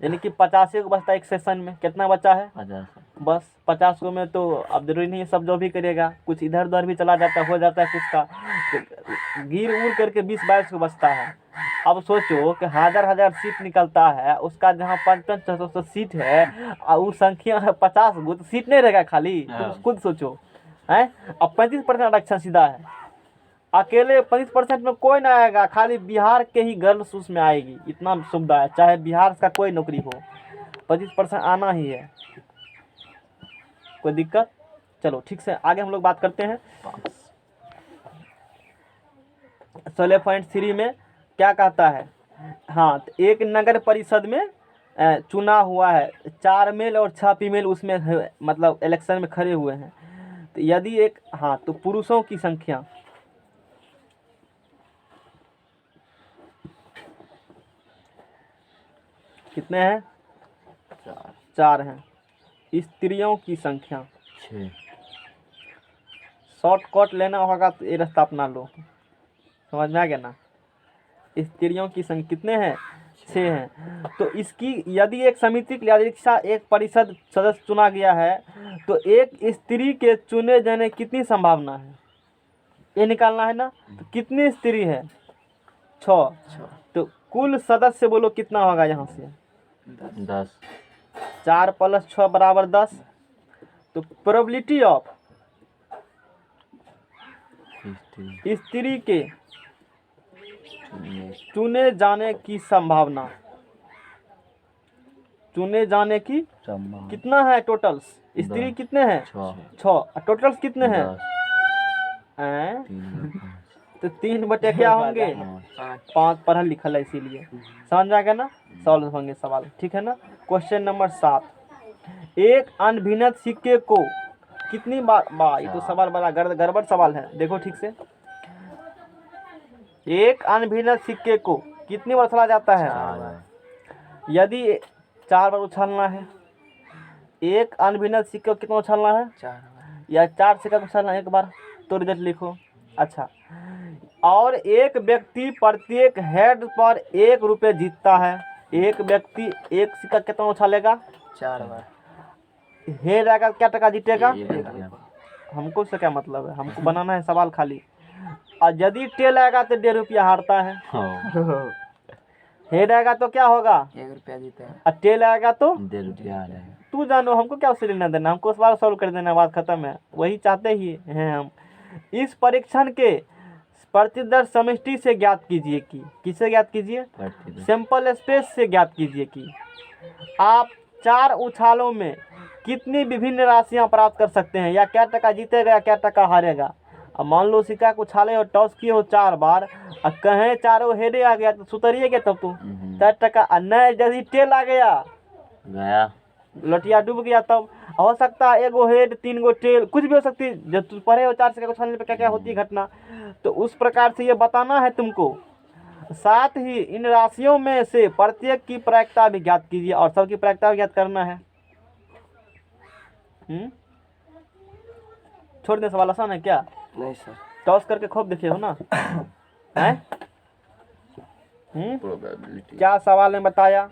यानी कि 50 को बचता है एक सेशन में, कितना बचा है? 50। बस 50 को में तो अब जरूरी नहीं है सब जो भी करेगा, कुछ इधर उधर भी चला जाता है, हो जाता है कुछ का, तो गिर उड़ करके 20-22 को बचता है। अब सोचो कि हजार सीट निकलता है, उसका जहाँ 500-600 सीट है और वो संख्या है 50 गो, तो सीट नहीं रहेगा खाली, तुम खुद सोचो है। अब 35% आरक्षण सीधा है, अकेले 35% में कोई ना आएगा, खाली बिहार के ही गर्ल्स उसमें आएगी, इतना सुविधा है, चाहे बिहार का कोई नौकरी हो 25% आना ही है, कोई दिक्कत। चलो ठीक से आगे हम लोग बात करते हैं। 16.3 में क्या कहता है? हाँ, तो एक नगर परिषद में चुना हुआ है, 4 मेल और 6 फीमेल उसमें मतलब इलेक्शन में खड़े हुए हैं। तो यदि एक, हाँ, तो पुरुषों की संख्या कितने हैं? 4 हैं। स्त्रियों की संख्या 6। शॉर्टकट लेना होगा तो ये रास्ता अपना लो, समझ में आ गया ना। स्त्रियों की संख्या कितने हैं? 6 हैं। तो इसकी यदि एक समिति के अध्यक्षा एक परिषद सदस्य चुना गया है, तो एक स्त्री के चुने जाने की कितनी संभावना है, ये निकालना है ना। तो कितनी स्त्री है? 6। तो कुल सदस्य बोलो कितना होगा यहाँ से? 10। 4 + 6 = 10। तो प्रोबेबिलिटी ऑफ स्त्री के चुने जाने की संभावना, चुने जाने की कितना है? टोटल्स स्त्री कितने हैं? 6। टोटल्स कितने हैं? तो 3 बटे क्या होंगे? 5 पढ़ल लिखल है इसीलिए समझ में आ गया ना। सॉल्व होंगे सवाल, ठीक है ना। क्वेश्चन नंबर 7, एक अनभिन्नत सिक्के को कितनी बार ये तो सवाल बड़ा गड़बड़ सवाल है, देखो ठीक से। एक अनभिन्नत सिक्के को कितनी बार उछला जाता है? यदि 4 बार उछलना है, एक अनभिन्नत सिक्के को कितना उछलना है? 4 बार। या 4 सिक्का को उछलना 1 बार, तो रिजल्ट लिखो। अच्छा, और एक व्यक्ति प्रत्येक हेड पर 1 रुपये जीतता है। एक व्यक्ति एक सिक्का कितना उछालेगा? 4 बार। हेड आएगा क्या टका जीतेगा? 1 हमको से क्या मतलब है, हमको बनाना है सवाल खाली। और यदि टेल आएगा तो 1.5 रुपया हारता है। हेड आएगा तो क्या होगा? 1 रुपया जीतेगा। और टेल आएगा तो 1.5 रुपया आ जाएगा। तू जानो, हमको क्या उससे लेना देना, हमको सवाल सॉल्व कर देना, बात खत्म है। वही चाहते ही हैं हम। इस परीक्षण के प्रतिदर समष्टि से ज्ञात कीजिए कि, किससे ज्ञात कीजिए? सैंपल स्पेस से ज्ञात कीजिए कि आप 4 उछालों में कितनी विभिन्न राशियां प्राप्त कर सकते हैं, या क्या टका जीतेगा या क्या टका हारेगा। अब मान लो सिक्का को उछाले और टॉस किए हो 4 बार, और कहें चारों हेडे आ गया तो सुतरिएगा तब तुम 4 टका, नहीं यदि टेल आ गया लटिया डूब गया तब हो सकता है 1 गो हेड 3 गो टेल, कुछ भी हो सकती है। जब तुम पढ़े हो 4 सिक्का को उछालने पे क्या क्या होती है घटना, तो उस प्रकार से ये बताना है तुमको। साथ ही इन राशियों में से प्रत्येक की प्रायिकता भी ज्ञात कीजिए, और सबकी प्रायिकता भी ज्ञात करना है। छोड़ दे, सवाल आसान है क्या? नहीं सर। टॉस करके खूब देखे हो ना हैं? प्रोबेबिलिटी क्या सवाल में बताया?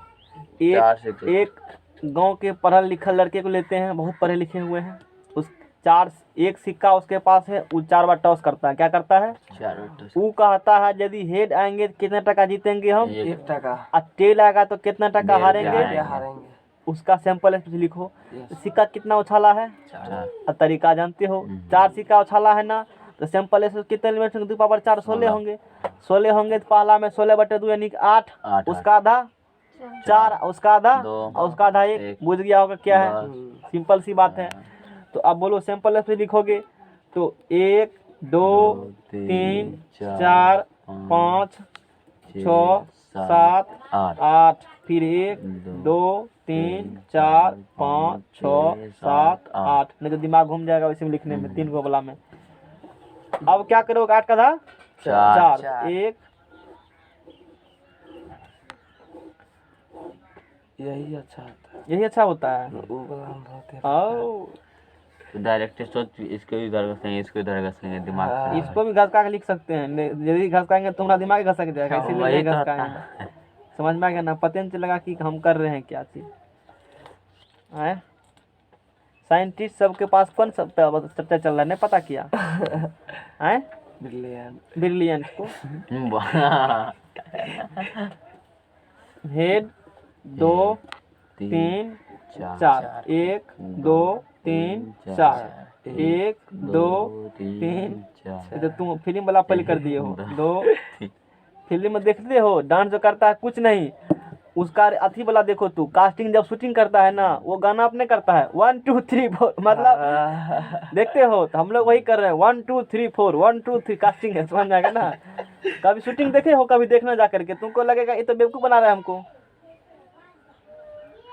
4 से एक गांव के पढ़ा लिखा लड़के को लेते हैं, बहुत पढ़े लिखे हुए हैं, उस एक सिक्का उसके पास है, वो 4 बार टॉस करता है। क्या करता है? 4 वो कहता है यदि हेड आएंगे तो कितने टका जीतेंगे हम, 1 टका और टेल आएगा तो कितना टका डेढ़ हारेंगे। हारेंगे। उसका सैंपल लिखो। सिक्का कितना उछाला है 4 और तरीका जानते हो। 4 सिक्का उछाला है ना, तो सैंपल कितने एलिमेंट होंगे? 2 पावर 4 16 होंगे। 16 होंगे तो पहला में 16/2 यानी कि 8, 8 उसका आधा 4, उसका आधा 2 और उसका आधा 1। बुझ गया होगा क्या है, सिंपल सी बात है। तो अब बोलो सैंपल से लिखोगे तो 1 2 3 4 5 6 7 8, फिर 1 2 3 4 5 6 7 8। नहीं तो दिमाग घूम जाएगा वैसे में लिखने में, 3 गो वाला में। अब क्या करोगे? 8 का आधा 4 1। यही अच्छा होता है। यही अच्छा होता है। वो वाला हम बहुत ही आओ तो डायरेक्ट सोच इसको भी इधर घसेंगे, इसको इधर घसेंगे, दिमाग खराब। इसको भी घसका के लिख सकते हैं। यदि घसकाएंगे तो हमारा दिमाग घसक जाएगा, इसीलिए वही नहीं तो होता घसकाएंगे। है। समझ में आ गया ना? पता नहीं चलेगा कि हम कर रहे हैं क्या चीज है। साइंटिस्ट सबके पास कौन सब चर्चा चल रहा है, नहीं पता किया है? ब्रिलियंट। ब्रिलियंट को हेड 2 3 4 1 2 3 4 1 2 3 4। तो तुम फिल्म वाला पहले कर दिए हो। 2 फिल्म में देखते हो डांस जो करता है कुछ नहीं, उसका अथी वाला देखो तू, कास्टिंग जब शूटिंग करता है ना, वो गाना अपने करता है 1 2 3 4 मतलब देखते हो। तो हम लोग वही कर रहे हैं 1 2 3 4 1 2 3 कास्टिंग है, समझ में आएगा ना? कभी शूटिंग देखे हो? कभी देखना जा करके, तुमको लगेगा ये तो बेवकूफ बना रहा है हमको।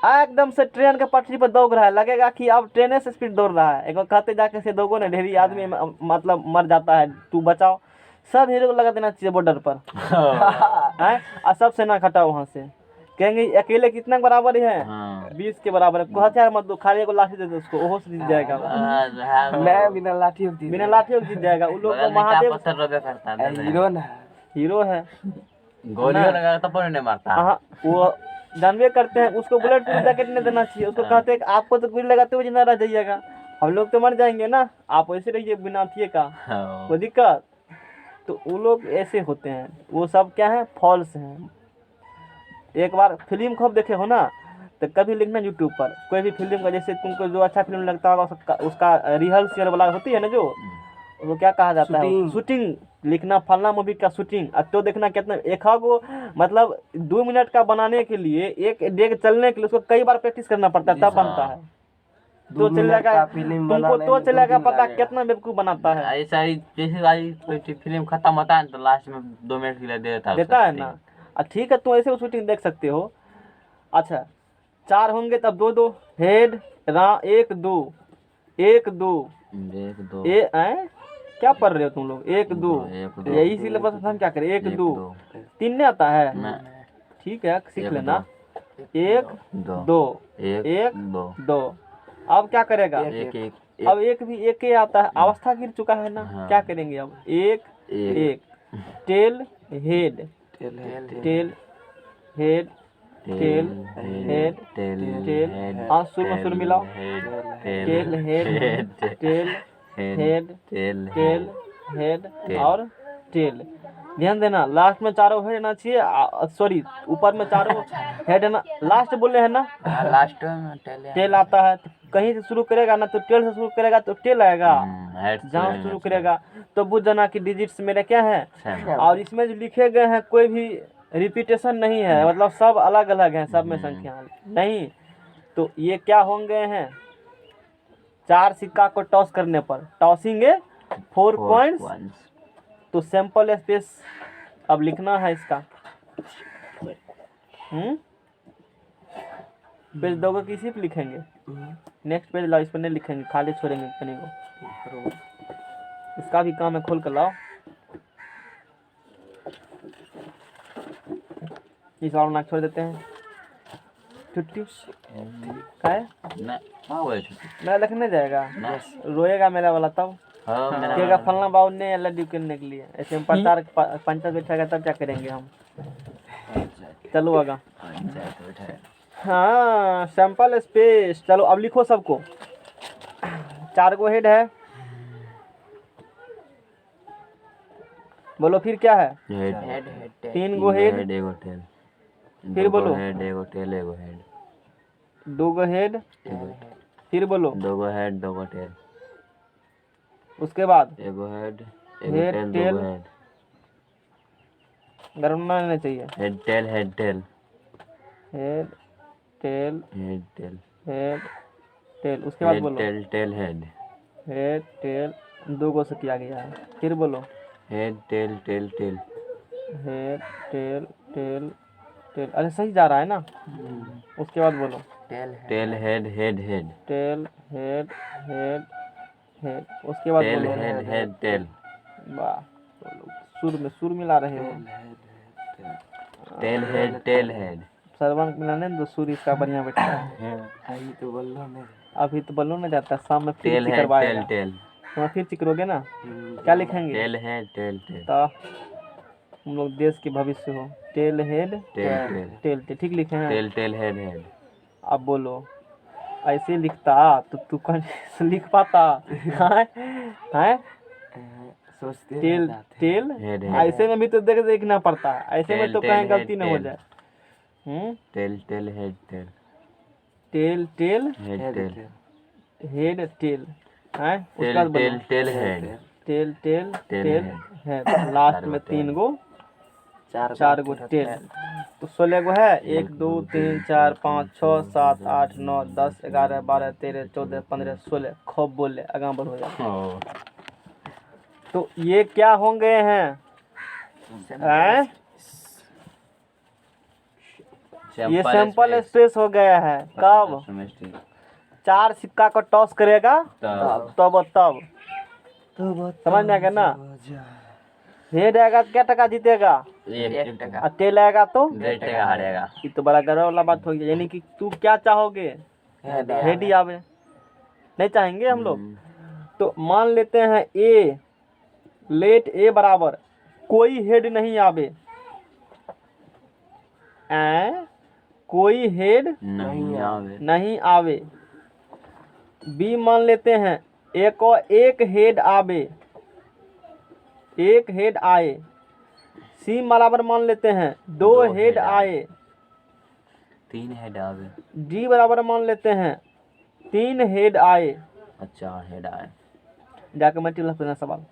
एकदम से ट्रेन के पटरी पर दौड़ रहा है, लगेगा कि अब ट्रेन से स्पीड दौड़ रहा है। एक कहते जाके से दोगो ने ढेरी आदमी मतलब मर जाता है, तू बचाओ। सब हीरो को लगा देना चाहिए बॉर्डर पर हैं, और सब सेना खटा वहाँ से। कहेंगे अकेले कितना बराबर है? 20 के बराबर है। को हथियार मत दो, खाली एगो लाठी दे दो उसको, ओहो से जीत जाएगा। मैं बिना लाठी बिना लाठी जीत जाएगा। उन लोग को महादेव हीरो ना हीरो है, गोली लगा तो पर नहीं मारता। हाँ वो जानवे करते हैं। उसको बुलेट प्रूफ जैकेट नहीं देना चाहिए। उसको कहते हैं कि आपको तो गोली लगाते हुए जिंदा रह जाइएगा, हम लोग तो मर जाएंगे ना, आप वैसे रहिए बिना थिए का, कोई दिक्कत। तो वो लोग ऐसे होते हैं, वो सब क्या है? फॉल्स हैं। एक बार फिल्म खूब देखे हो ना, तो कभी लिखना यूट्यूब पर कोई भी फिल्म का, जैसे तुमको जो अच्छा फिल्म लगता होगा उसका रिहर्सल वाला होती है ना, जो वो क्या कहा जाता है, शूटिंग लिखना, फलना मूवी का शूटिंग। तो देखना कितना एक को मतलब 2 मिनट का बनाने के लिए, एक डेग चलने के लिए उसको कई बार प्रैक्टिस करना पड़ता है, तब बनता है। तो चलेगा तुमको, तो चलेगा पता कितना बेवकूफ बनाता है। ऐसा ही जैसे वाली कोई फिल्म खत्म होता है तो लास्ट में 2 मिनट के लिए देता है ना। ठीक है, तुम ऐसे शूटिंग देख सकते हो। अच्छा 4 होंगे तब 2 2 हेड 1 2 1 2 क्या पढ़ रहे हो तुम लोग? 1 2 यही सिलेबस हम क्या करें? 1 2 3 नहीं आता है? ठीक है, सीख लेना। 1 2 1 2। अब क्या करेगा? अब एक भी एक ही आता है, अवस्था गिर चुका है ना। क्या करेंगे अब? 1 1 tell head tail head tail head tell. हाँ सुर में सुर मिलाओ। Tell head tail head tail head और टेल। ध्यान देना, लास्ट में चारों हेड ना चाहिए, सॉरी ऊपर में चारों हेड है ना, लास्ट बोले है ना, लास्ट में टेल आता है। तो कहीं से शुरू करेगा ना, तो टेल से शुरू करेगा तो टेल आएगा। जहाँ शुरू करेगा तो बुझ जाना कि डिजिट्स मेरे क्या है। और इसमें जो लिखे गए हैं कोई भी रिपीटेशन नहीं है, मतलब सब अलग अलग हैं, सब में संख्या नहीं। तो ये क्या होंगे हैं? 4 सिक्का को टॉस करने पर टॉसिंग 4 कॉइन्स। तो सैंपल स्पेस अब लिखना है इसका। पेज दोगे किसी पे लिखेंगे? नेक्स्ट पेज लाओ, इस पर नहीं लिखेंगे, खाली छोड़ेंगे कहीं को। इसका भी काम है, खोल कर लाओ। इस वाला ना छोड़ देते हैं। छुट्टी क्या है? मैं लिखने जाएगा, रोएगा मेरा वाला तब। हाँ मेरा क्या फलना बाबू ने लड्डू करने के लिए ऐसे में प्रचार पंचायत बैठेगा तब क्या करेंगे हम। चलो आगा। पंचायत बैठा हाँ सैंपल स्पेस। चलो अब लिखो सबको। 4 गो हेड है, बोलो फिर क्या है। हेड हेड हेड 3 गो हेड, हेड एगो टेल फिर बोलो। हेड एगो टेल एगो हेड 2 गो हेड, फिर बोलो। 2 गो हेड 2 गो टेल उसके बाद एगो हेड एगो हेड टेल 2 टेल, गो हेड गरम रहना चाहिए। Head tail head tail head tail head tail head tail, उसके बाद हेड बोलो। Tail tail head head tail 2 गो से किया गया है, फिर बोलो। Head tail tail tail head tail tail tail, अरे सही जा रहा है ना। उसके बाद बोलो। Tail head head head tail head head head, उसके बाद टेल बोलो। हेड हेड टेल वाह, सुर में सुर मिला रहे हो। टेल हेड सर्वांक मिलाने दो, सुर इसका बढ़िया बैठा है। आई तो बोल लो नहीं। अभी तो बोलो ना जाता, शाम में फिर टेल हेड करवाएगा। टेल टेल तो फिर चिकरोगे ना, क्या लिखेंगे। टेल हेड टेल टेल तो हम लोग देश के भविष्य हो। Tail head tail tail tail tail, ठीक लिखे हैं। टेल टेल हेड हेड अब बोलो। ऐसे लिखता तो तू कौन से लिख पाता हैं। सोचते टेल टेल हेड हेड ऐसे में भी तो देखना पड़ता है, ऐसे में टेल, तो टेल, कहीं हेड, गलती न हो टेल। जाए। Tail tail head tail tail tail head tail head tail हैं। उसके टेल बाद बोलो। Tail tail head tail tail tail tail head. Head, last चार गो में टेल। 3 गो 4 गो टेल। तो 16 गो है। 1 2 3 4 5 6 7 8 9 10 11 12 13 14 15 16। खूब बोले, आगा बढ़ हो जाए। तो ये क्या होंगे हैं। हैं? ये सैंपल स्पेस हो गया है। कब 4 सिक्का को टॉस करेगा तब समझ में आ गया ना। हेड आएगा तो क्या टका जीतेगा, 1 टका और टेल आएगा तो 1.5 टका हारेगा। ये तो बड़ा गर्व वाला बात हो गया। यानी कि तू क्या चाहोगे, हेड ही आवे, नहीं चाहेंगे हम लोग। तो मान लेते हैं ए, लेट ए बराबर कोई हेड नहीं आवे, कोई हेड नहीं आवे। बी मान लेते हैं एक हेड आवे, एक हेड आए। सी बराबर मान लेते हैं 2 हेड आए। 3 हेड आवे। डी बराबर मान लेते हैं 3 हेड आए। अच्छा हेड आए। जाके मल्टीप्लाई करना सवाल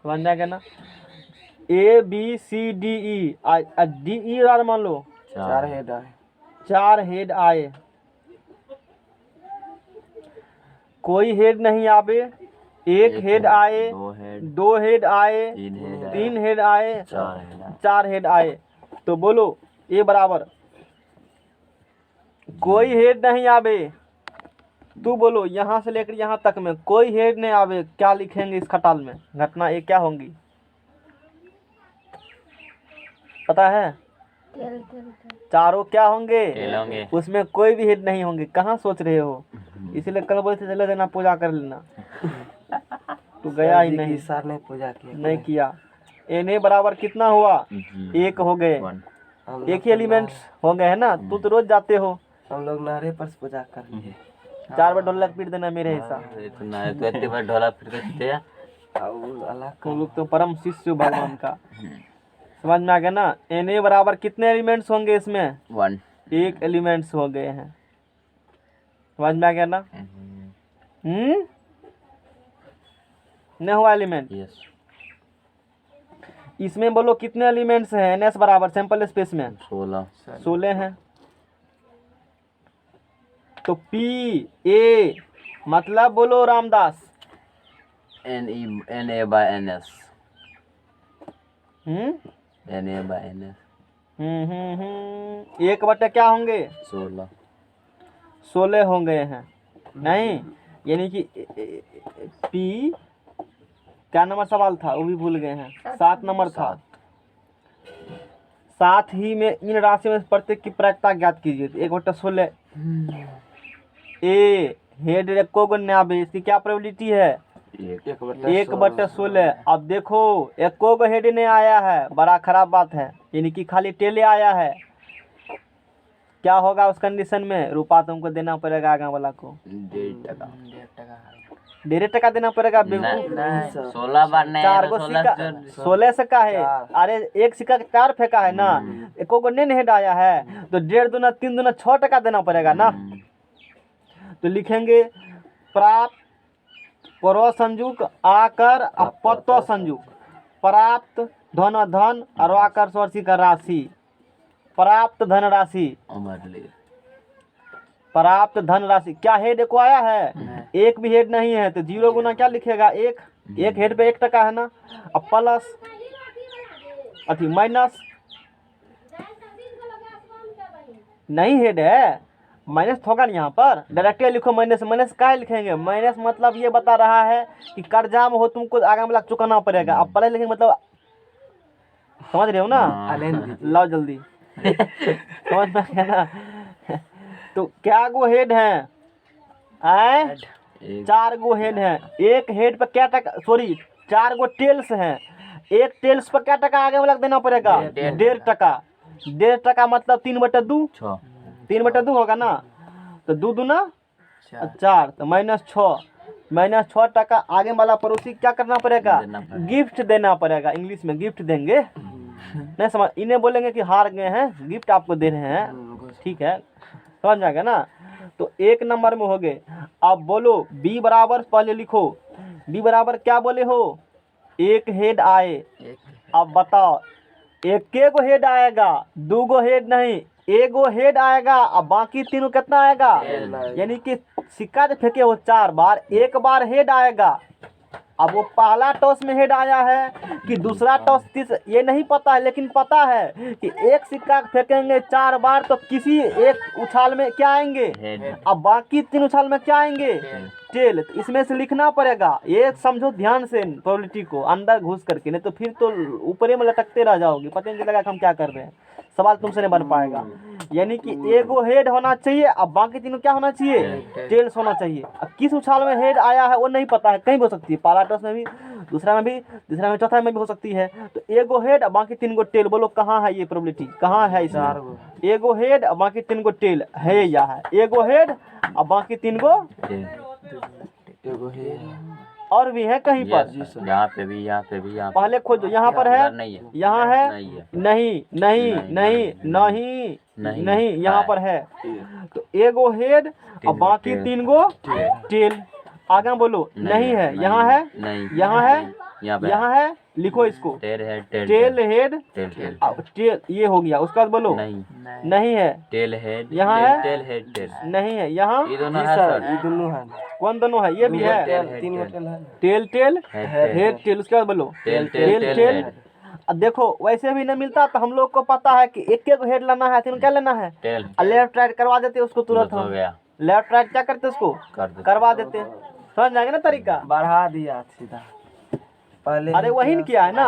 समझ में आ गया ना। A B C D E, D E बराबर मान लो 4 हेड आए। 4 हेड आए। कोई हेड नहीं आवे, एक हेड आए, 2 हेड आए, 3 हेड आए, 4 हेड आए। तो बोलो ए बराबर कोई हेड नहीं आवे। तू बोलो यहाँ से लेकर यहाँ तक में कोई हेड नहीं आवे, क्या लिखेंगे इस खटाल में। घटना ये क्या होंगी पता है। चारों क्या होंगे, उसमें कोई भी हेड नहीं होंगे। कहाँ सोच रहे हो, इसीलिए कल बोले थे चले देना पूजा कर लेना। तू गया ही नहीं, सर ने पूजा किया नहीं किया। एन ए बराबर कितना हुआ, 1 हो गए। एक ही एलिमेंट्स हो गए है ना। तू तो रोज जाते हो, हम लोग नारे पर पूजा कर लिए। 4 बार ढोलक पीट देना मेरे हिसाब। इतनी बार ढोला फिर तुम लोग तो परम शिष्य हो भगवान का। समझ में आ गया ना। एन ए बराबर कितने एलिमेंट्स होंगे इसमें, 1 एक एलिमेंट्स हो गए हैं। समझ में आ गया ना। नहीं हुआ एलिमेंट। यस। इसमें बोलो कितने एलिमेंट्स हैं। एन एस बराबर सैंपल स्पेस में 16 हैं। तो पी ए मतलब बोलो Ramdas, n A by n S. N A by n S. 1 क्या होंगे, 16 हो गए हैं। नहीं यानी कि पी क्या नंबर सवाल था वो भी भूल गए हैं। 7 नंबर था। साथ ही में इन राशि में प्रत्येक की प्रायिकता ज्ञात कीजिए। 1/16 ए हेड को 99, इसकी क्या प्रोबेबिलिटी है एक 1/16। अब देखो एको को हेड नहीं आया है, बड़ा खराब बात है, यानी कि खाली टेले आया है। क्या होगा उस कंडीशन में? रुपा तुमको देना पड़ेगा आगे वाला को, 1.5 टका देना पड़ेगा बेवकूफ। 16 बार नहीं 4 है गो तो सिक्का 16 16 से का है? अरे एक सिक्का का 4 फेंका है ना, एको को नहीं हेड आया है, तो 1.5 दूना 3 दूना 6 टका देना पड़ेगा ना। तो लिखेंगे प्राप्त परो संजुक आकर अपत्तो संजुक, प्राप्त धन धन और आकर स्वर्सी का राशि, प्राप्त धन राशि, प्राप्त धन राशि। क्या हेड को आया है? एक भी हेड नहीं है, तो 0 गुना क्या लिखेगा? एक हेड पे 1 टका है ना। अब प्लस अथी माइनस, नहीं हेड है, माइनस होगा नहीं यहाँ पर, डायरेक्टली लिखो माइनस। माइनस क्या लिखेंगे? माइनस मतलब ये बता रहा है कि कर्जा में हो तुमको आगे वाला चुकाना पड़ेगा। अब पहले लिखेंगे मतलब, समझ रहे हो ना? लाओ जल्दी समझ में आया ना? तो क्या गो हेड है? 4 गो हेड है। एक हेड पर क्या टका, सॉरी 4 गो टेल्स हैं। एक टेल्स पर क्या टका आगे वाला देना पड़ेगा? 1.5 टका। 1.5 टका मतलब 3/2, 3/2 होगा ना। तो 2 दूना 4, तो -6 टका आगे वाला पड़ोसी क्या करना पड़ेगा? गिफ्ट देना पड़ेगा। इंग्लिश में गिफ्ट देंगे, नहीं समझ, इन्हें बोलेंगे कि हार गए हैं, गिफ्ट आपको दे रहे हैं, ठीक है, समझ जाएगा ना। तो 1 नंबर में हो गए। अब बोलो बी बराबर, पहले लिखो बी बराबर क्या बोले हो? 1 हेड आए। अब बताओ, 1 गो हेड आएगा, 2 गो हेड नहीं, 1 गो हेड आएगा, अब बाकी तीनों कितना आएगा? यानी कि सिक्का जो फेंके हो 4 बार, 1 बार हेड आएगा। अब वो पहला टॉस में हेड आया है कि दूसरा टॉस ये नहीं पता है, लेकिन पता है कि एक सिक्का फेंकेंगे 4 बार तो किसी एक उछाल में क्या आएंगे? अब बाकी 3 उछाल में क्या आएंगे? टेल। तो इसमें से लिखना पड़ेगा, ये समझो ध्यान से प्रोबेबिलिटी को अंदर घुस करके, नहीं तो फिर तो ऊपरे में लटकते रह जाओगे, पता नहीं चलेगा कि हम क्या कर रहे हैं, सवाल तुमसे नहीं बन पाएगा। यानी कि 1 गो हेड होना चाहिए, अब बाकी तीनों क्या होना चाहिए? टेल्स होना चाहिए। अब किस उछाल में हेड आया है वो नहीं पता है, कहीं भी हो सकती है, पहला टॉस में भी, दूसरा में भी, तीसरा में, चौथा में भी हो सकती है। तो 1 गो हेड और बाकी 3 गो टेल, बोलो कहाँ है ये प्रोबेबिलिटी, कहाँ है इसमें? 1 गो हेड और बाकी 3 गो टेल है या है? 1 गो हेड और बाकी 3 गो और भी है कहीं पर? यहाँ पे भी, यहाँ पे भी, यहाँ पे पहले खोजो, यहाँ पर है, नहीं है, यहाँ है, नहीं है, नहीं नहीं नहीं नहीं नहीं, यहाँ पर है। तो 1 गो हेड और बाकी 3 गो टेल, आगे बोलो नहीं है, यहाँ है, यहाँ है, यहाँ है, लिखो इसको, टेल हेड टेल, ये हो गया। उसके बाद बोलो नहीं है, टेल हेड, यहाँ है, टेल हेड, टेल नहीं है, यहाँ ये दोनों है सर, ये दोनों है, कौन दोनों है? ये भी है, 3 गो टेल है, टेल टेल हेड टेल। उसके बाद बोलो टेल टेल। अब देखो वैसे भी नहीं मिलता तो हम लोग को पता है कि 1 को हेड लेना है, तीनों क्या लेना है? टेल। लेफ्ट राइट करवा देते उसको तुरंत, हो हम गया, लेफ्ट राइट क्या करते उसको करवा देते, समझ जाएंगे ना तरीका। बढ़ा दिया सीधा पहले। अरे वही न किया है ना,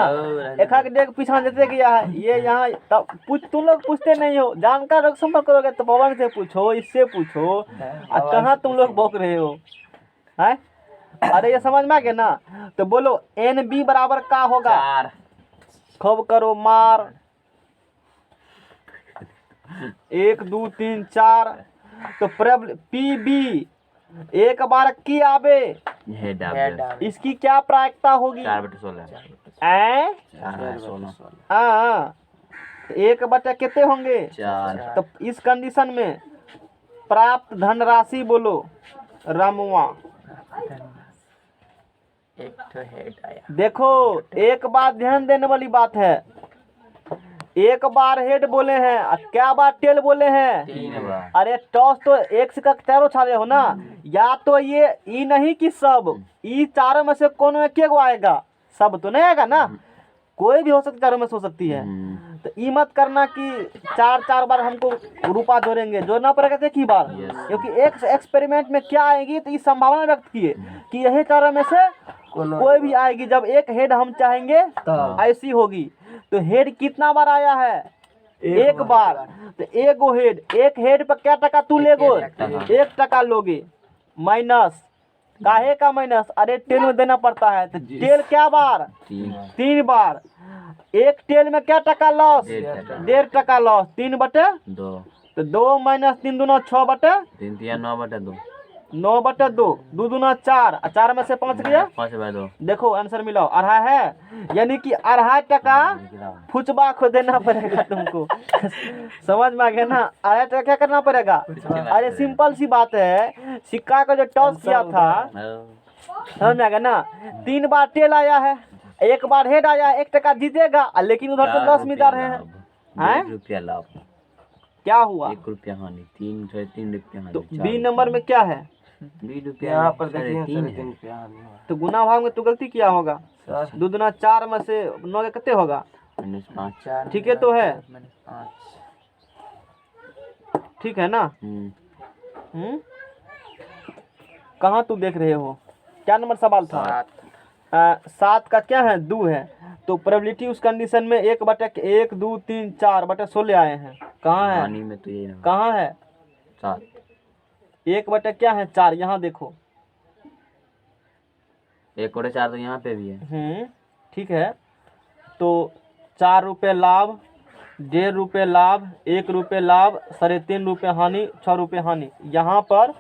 एक डेग पीछा देते गया है ये यहाँ। तब तुम लोग पूछते नहीं हो, जानकार लोग संपर्क करोगे तो पवन से पूछो, इससे पूछो, और कहाँ तुम लोग भौंक रहे हो हैं? अरे ये समझ में आ गया ना। तो बोलो NB बराबर क्या होगा? 4 खूब करो मार, 1 2 3 4। तो PB 1 बार की आवे, हेड आवे, इसकी क्या प्रायिकता होगी? 4/16 हैं? 4/16 हाँ, 1 कितने होंगे? 4। तो इस कंडीशन में प्राप्त धनराशि बोलो रामुआ। 1 तो हेड आया। देखो एक बात ध्यान देने वाली बात है, 1 बार हेड बोले हैं और क्या बार टेल बोले हैं? 3 बार। अरे टॉस तो 1 सिक्का 4 छाले हो ना, या तो ये नहीं कि सब, ये 4 में से कौन एक गो आएगा, सब तो नहीं आएगा ना, कोई भी हो सकता, 4 में से हो सकती है। तो ये मत करना कि 4 बार हमको रुपा जोड़ेंगे, जोड़ना पड़ेगा 1 ही बार, क्योंकि एक एक्सपेरिमेंट में क्या आएगी तो ये संभावना व्यक्त किए कि यही 4 में से कोई भी आएगी। जब 1 हेड हम चाहेंगे ऐसी होगी। तो हेड कितना बार आया है? 1 बार। तो 1 गो हेड, 1 हेड पर क्या टका तू लेगो? 1 टका लोगे, माइनस काहे का माइनस, अरे टेल में देना पड़ता है, तो टेल क्या बार, 3 बार। एक टेल में क्या टका लॉस, 1.5 टका लॉस, 3/2, 2 तो 2 माइनस 3 दूना 6/2, 3 3 9/2 9/2, 2 दूना 4, 4 में से 5 गया, 5/2 देखो आंसर मिलाओ, 2.5 है, यानी कि 2.5 टका फुचबा को देना पड़ेगा तुमको। समझ में आ गया ना, 2.5 टका क्या करना पड़ेगा। अरे सिंपल सी बात है, सिक्का का जो टॉस किया था, समझ में आ गया ना, 3 बार टेल आया है, 1 बार हेड आया, 1 टका जीतेगा, लेकिन उधर तो लॉस में जा रहे हैं। हैं? 1 रुपया लाभ, क्या हुआ, 1 रुपया हानि, 3 रुपया हानि, तो बी नंबर में क्या है, 20 रुपया यहाँ पर देखिए 3.5 3 रुपया हानि हुआ। तो गुना भाग में तो गलती किया होगा, 2 दूना 4 में से 9 के कितने होगा, -5 4 ठीक है तो है, -5 ठीक है ना। कहाँ तू देख रहे हो, क्या नंबर सवाल था, 7 का क्या है, 2 है, तो प्रोबेबिलिटी उस कंडीशन में 1/1 2 3 4/16 आए हैं, कहाँ है, हानि में तो यही ना, कहाँ है, 7 1 क्या है 4, यहाँ देखो, 1/4 तो यहाँ पे भी है। ठीक है, तो 4 रुपये लाभ, 1.5 रुपये लाभ, 1 रुपये लाभ, 3.5 रुपये हानि, 6 रुपये हानि, यहाँ पर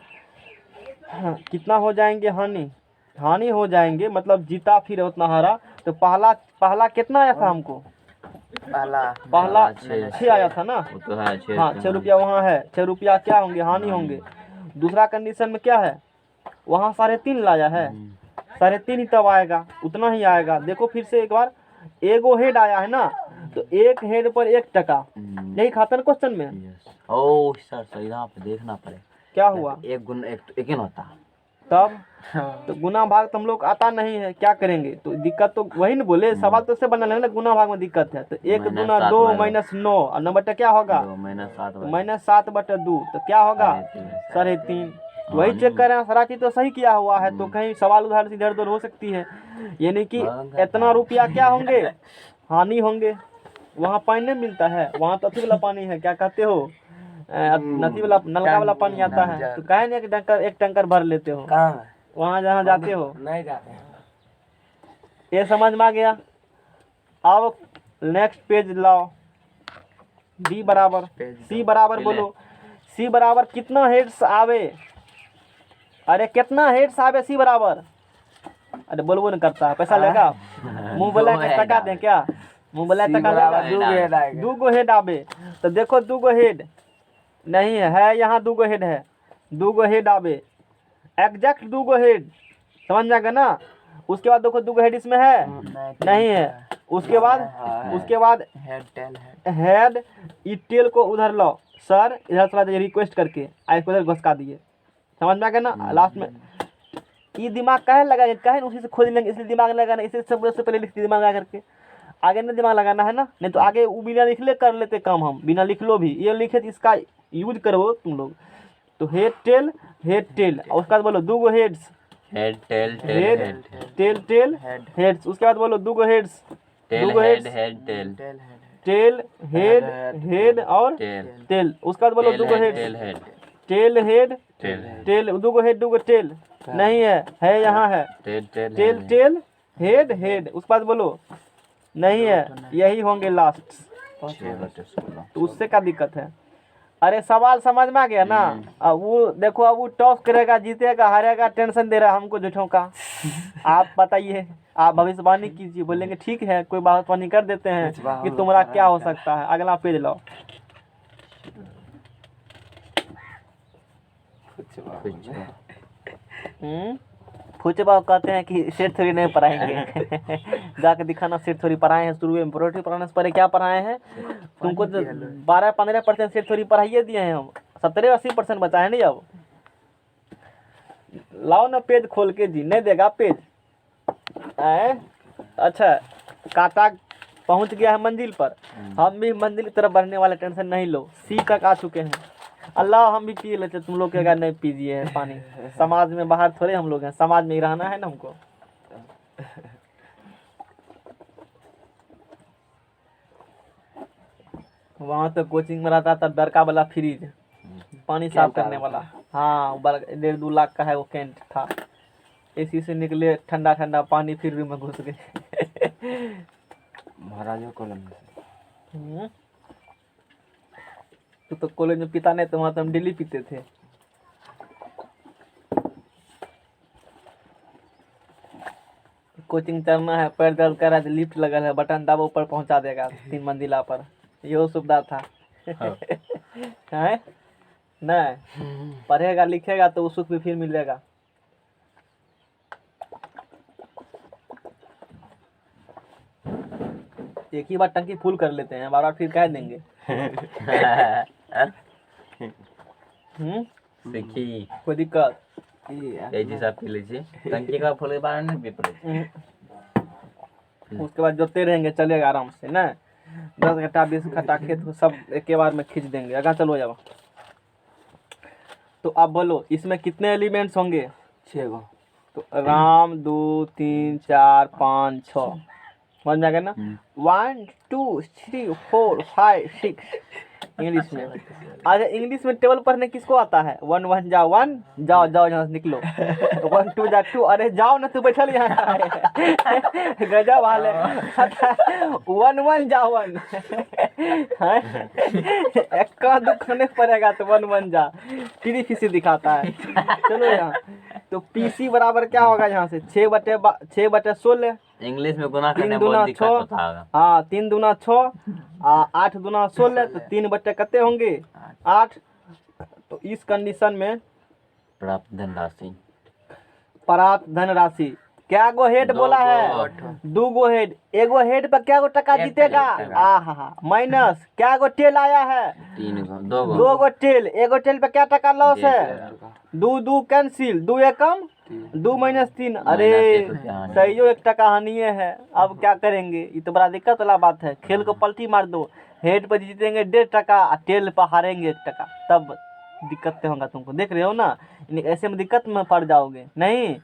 कितना हो जाएंगे हानि, हानि हो जाएंगे, मतलब जीता फिर उतना हारा, तो पहला कितना आया था हमको, पहला 6 आया था ना, वो तो है 6 हाँ 6 रुपया वहाँ है, 6 रुपया क्या होंगे, हानि होंगे। दूसरा कंडीशन में क्या है, वहाँ 3.5 लाया है, 3.5 ही तब आएगा, उतना ही आएगा। देखो फिर से एक बार, एगो हेड आया है ना, तो एक हेड पर 1 टका, यही खाता ना क्वेश्चन में। ओ सर यहाँ पे देखना पड़ेगा, क्या हुआ, 1 गुना 1 ही ना होता, तब तो गुना भाग तो हम लोग आता नहीं है, क्या करेंगे, तो दिक्कत तो वही ना बोले, सवाल तो से बना है ना, गुना भाग में दिक्कत है, तो 1 दूना 2 -9 और 9 क्या होगा, -7/2, तो क्या होगा 3.5, वही चेक कर रहे हैं, सारा चीज तो सही किया हुआ है, तो कहीं सवाल उधर से इधर उधर हो सकती है, यानी कि इतना रुपया क्या होंगे, हानि होंगे। वहाँ पानी नहीं मिलता है, वहाँ तो अथी वाला पानी है, क्या कहते हो, नदी वाला, नलका वाला पानी आता है, तो काहे नहीं एक टैंकर भर लेते हो, वहाँ जहाँ जाते हो, नहीं जाते हैं। ये समझ में आ गया। अब नेक्स्ट पेज लाओ, बी बराबर सी बराबर, बोलो सी बराबर कितना हेड्स आवे, अरे कितना हेड्स आवे सी बराबर, अरे बोलबो नहीं करता है, पैसा लेगा, मुंह बोला के टका दें क्या, मुंह बोला टका लेगा, 2 गो हेड आवे, तो देखो 2 गो हेड नहीं है, यहाँ 2 गो हेड है, 2 गो हेड आवे, एग्जैक्ट 2 गो हेड, समझ में आ गया ना। उसके बाद देखो 2 गो हेड इसमें है, नहीं है, उसके बाद हेड, ई टेल को उधर लो, सर इधर थोड़ा रिक्वेस्ट करके आई को इधर घुसका दिए, समझ में आ गया ना। लास्ट में ये दिमाग काहे लगाए, काहे उसी से खोज लेंगे, इसलिए दिमाग लगाना, इसे सबसे पहले लिख दिमाग लगा करके, आगे नहीं दिमाग लगाना है ना, नहीं तो आगे वो बिना लिखले कर लेते काम, हम बिना लिख लो भी, ये लिखे तो इसका यूज करो तुम लोग। तो हेड टेल और उसके बाद बोलो 2 go heads, head tail tail heads, उसके बाद बोलो 2 go heads, 2 go heads, tail head और टेल, उसके बाद बोलो 2 go heads, tail head tail, 2 go head 2 go tail, नहीं है यहाँ है, टेल हेड, उसके बाद बोलो नहीं है, यही होंगे लास्ट, तो उससे क्या दिक्कत है। अरे सवाल समझ में आ गया ना। अब वो देखो, अब वो टॉस करेगा, जीतेगा हारेगा, टेंशन दे रहा है हमको झूठों का। आप बताइए, आप भविष्यवाणी कीजिए, बोलेंगे ठीक है, कोई भविष्यवाणी कर देते हैं कि तुम्हारा क्या हो सकता है। अगला पेज लाओ, फुचबा कहते हैं कि सेठ थोड़ी नहीं पढ़ाएंगे। जाके दिखाना, सेठ थोड़ी पढ़ाए हैं, शुरू में प्रोटी पढ़ाने से पहले क्या पढ़ाए हैं तुमको, तो 12-15% सेठ थोड़ी पढ़ाइए दिए हैं हम, 70-80% बचा है नहीं। अब लाओ ना पेज खोल के जी, नहीं देगा पेज। अच्छा, कांटा पहुंच गया है मंजिल पर, हम भी मंजिल की तरफ बढ़ने वाले, टेंशन नहीं लो। सी तक आ चुके हैं, अल्लाह हम भी पी लेते, तुम लोग क्या नहीं पीजिए पानी। समाज में बाहर थोड़े हम लोग हैं, समाज में ही रहना है ना हमको। वहाँ तो कोचिंग में रहता था बड़का वाला फ्रिज, पानी साफ करने वाला, हाँ 1.5-2 लाख का है वो कैंट था, एसी से निकले ठंडा ठंडा पानी फिर रूम में घुस गए। महाराजों कॉलोनी से। हम्म। तू तो कॉलेज में पीता नहीं, तो वहाँ तो हम डेली पीते थे। कोचिंग चलना है, पैर दर्द कर रहा है तो लिफ्ट लगल है, बटन दबाओ ऊपर पहुंचा देगा 3 मंजिला पर। यही सुविधा था। है नहीं, पढ़ेगा लिखेगा तो सुख भी फिर मिलेगा। एक ही बार टंकी फुल कर लेते हैं, बार बार फिर कह देंगे। देखी कोई दिक्कत? এই যে सब पी लीजिए टंकी का फुल बार नहीं पी पड़े। उसके बाद जोते रहेंगे, चलेगा आराम से ना। 10 घंटा 20 घंटा खेत को सब एक के बार में खींच देंगे। अगर चलो जाओ, तो अब बोलो इसमें कितने एलिमेंट्स होंगे? 6 गो। तो राम 2 3 4 5 6 समझ में आ गया ना। 1 2 3 4 5 6 इंग्लिश में। अच्छा, इंग्लिश में टेबल पढ़ने किसको आता है? 1 1 जा 1, जाओ जाओ यहाँ से निकलो। 1 2 जा 2, अरे जाओ ना, तू बैठल यहाँ। गजब हाल है। 1 1 जा 1। एक का दुख नहीं पड़ेगा तो 1 1 जा। टीवी फिसी दिखाता है। चलो यहाँ, तो पीसी बराबर क्या होगा यहाँ से? 6 बटे 16। इंग्लिश में गुना करने 3 में दूना बहुत दिक्कत 6। होता है। हाँ, 3 दूना 6, 8 दूना 16, तो 3 बटे कितने होंगे? 8। तो इस कंडीशन में प्राप्त धनराशि प्राप्त धनराशि क्या गो हेड बोला है? 2 गो हेड। एगो हेड पर क्या गो टका जीतेगा? आहा, माइनस क्या गो टेल आया है? 3 गो 2 गो 2 गो टेल। एगो टेल पे क्या टका लॉस है? 2 2 कैंसिल, 2 एकम 2 माइनस 3। अरे सही 1 टका हानि है। अब क्या करेंगे? ये तो बड़ा दिक्कत वाला बात है। खेल को पलटी मार दो, हेड पर जीतेंगे 1.5 टका, टेल पर हारेंगे 1 टका, तब दिक्कत होगा तुमको। देख रहे हो ना, ऐसे में दिक्कत में पड़ जाओगे नहीं।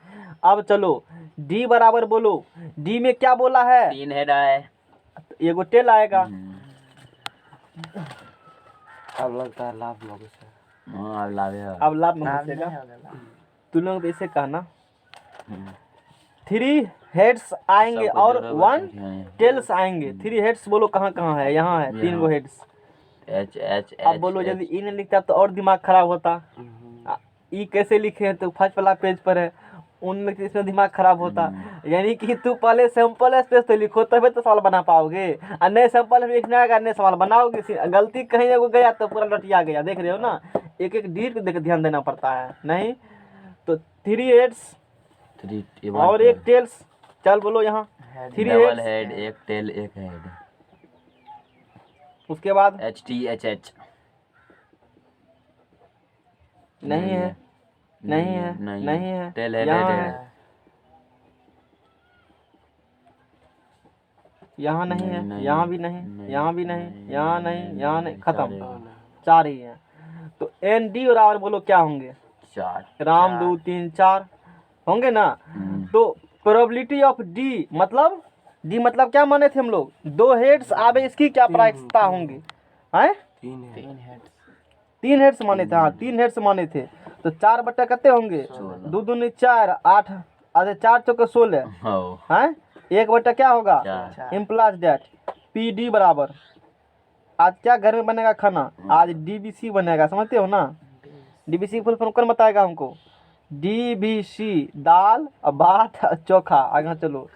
अब चलो डी बराबर बोलो। डी में क्या बोला है? 3 हेड आए, एगो टेल आएगा। अब लगता है लाभ लोगों से। हाँ अब लाभ है। अब लाभ में घुसेगा। तुम लोग ऐसे कहना 3 हेड्स आएंगे और 1 टेल्स आएंगे। 3 हेड्स बोलो कहाँ कहाँ है? यहाँ है 3 गो हेड्स। एच एच अब बोलो यदि ई नहीं लिखता तो और दिमाग खराब होता। ई कैसे लिखे हैं? तो फर्स्ट वाला पेज पर है, उनमें इसमें दिमाग खराब होता। यानी कि तू पहले सिंपल स्पेस तो लिखो, तभी तो सवाल बना पाओगे। और नए सिंपल में लिखना है, नए सवाल बनाओगे। गलती कहीं एगो गया तो पूरा लटिया गया। देख रहे हो ना, एक एक डी को ध्यान देना पड़ता है नहीं। तो 3 हेड्स और 1 टेल्स। चल बोलो यहाँ 3 double heads. Head 1 tail 1 head. उसके बाद एच टी एच एच नहीं है, नहीं है, नहीं है। टेल हेड यहाँ हेड है, है। यहाँ नहीं है, नहीं, यहाँ भी नहीं, नहीं, यहाँ भी नहीं, नहीं, यहाँ नहीं, नहीं, यहाँ नहीं, नहीं, खत्म। चार 4 ही है। तो एन डी और आर बोलो क्या होंगे? 4 राम 2 3 4 होंगे ना। तो प्रोबेबिलिटी ऑफ डी मतलब, डी मतलब क्या माने थे हम लोग? 2 हेड्स आवे, इसकी क्या प्रायिकता होंगी? हैं 3 हेड्स। 3 हेड्स माने थे। हाँ 3 हेड्स माने थे। तो 4 बटे कितने होंगे? 2 दूनी 4, 8 अरे 4 चौके 16 हैं। 1 बटा क्या होगा? इम्प्लास डेट। पी डी बराबर, आज क्या घर में बनेगा खाना? आज डीबीसी बनेगा, समझते हो ना। डीबीसी फुल फॉर्म कौन बताएगा हमको? डीबीसी दाल भात चोखा। आगे चलो।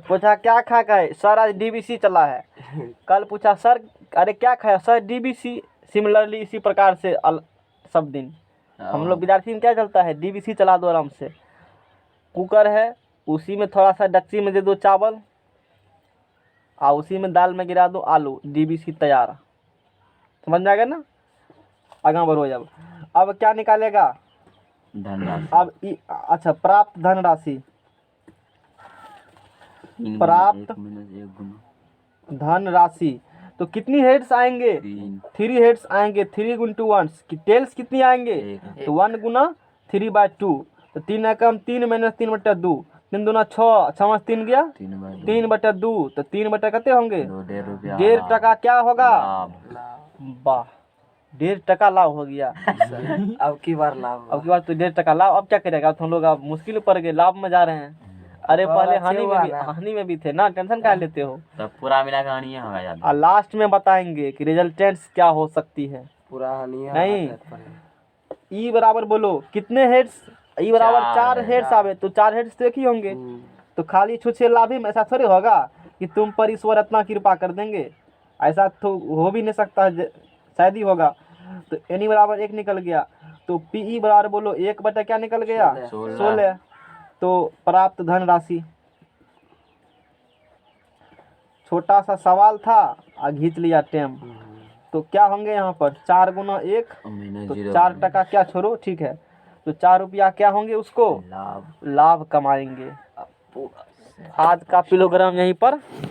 पूछा क्या खा गए? सर आज डीबीसी चला है। कल पूछा सर अरे क्या खाया? Sir DBC. सिमिलरली इसी प्रकार से सब दिन हम लोग विद्यार्थी में क्या चलता है? डीबीसी चला दो आराम से। कुकर है, उसी में थोड़ा सा डेक्ची में दे दो चावल, और उसी में दाल में गिरा दो आलू, डीबीसी तैयार। समझ में आ गया ना। आगे बढ़ो जब। अब क्या निकालेगा? धनराशि। अब अच्छा प्राप्त धनराशि। प्राप्त धनराशि तो कितनी हेड्स आएंगे? 3 हेड्स आएंगे। 3 गुना 1 की टेल्स कितनी आएंगे? तो 1 गुना 3/2। तो 3 एकम 3 माइनस 3/2। 3 दूना 6, 6 में 3 गया 3/2। तो 3 बटे कितने होंगे? 1.5 टका क्या होगा? वाह 1.5 लाभ हो गया। अब की बार लाभ अब की बार तो 1.5 लाभ, अब क्या करेगा? अब तो हम लोग अब मुश्किल में पड़ गए, लाभ में जा रहे हैं। अरे और पहले अच्छे हानि हुआ में भी ना। हानि में भी थे ना, टेंशन क्या लेते हो? तब पूरा मिला कहानी होगा और ज़्यादा। लास्ट में बताएंगे कि रिजल्टेंट्स क्या हो सकती है। पूरा हानि है, नहीं। हाथ पर। ई बराबर बोलो कितने हेड्स? ई बराबर 4 है। हेड्स आवे तो 4 हेड्स तो एक ही होंगे। तो खाली छुछे लाभ ही में ऐसा थोड़ी होगा कि तुम पर ईश्वर इतना कृपा कर देंगे, ऐसा तो हो भी नहीं सकता है, शायद ही होगा। तो एन बराबर 1 निकल गया, तो पी ई बराबर बोलो 1 बटा क्या निकल गया? 16। तो प्राप्त धन राशि, छोटा सा सवाल था और खींच लिया टेम। तो क्या होंगे यहाँ पर? 4 गुना 1, तो 4 टका क्या छोड़ो, ठीक है। तो 4 रुपया क्या होंगे उसको? लाभ लाभ कमाएंगे। आज का प्रोग्राम यहीं पर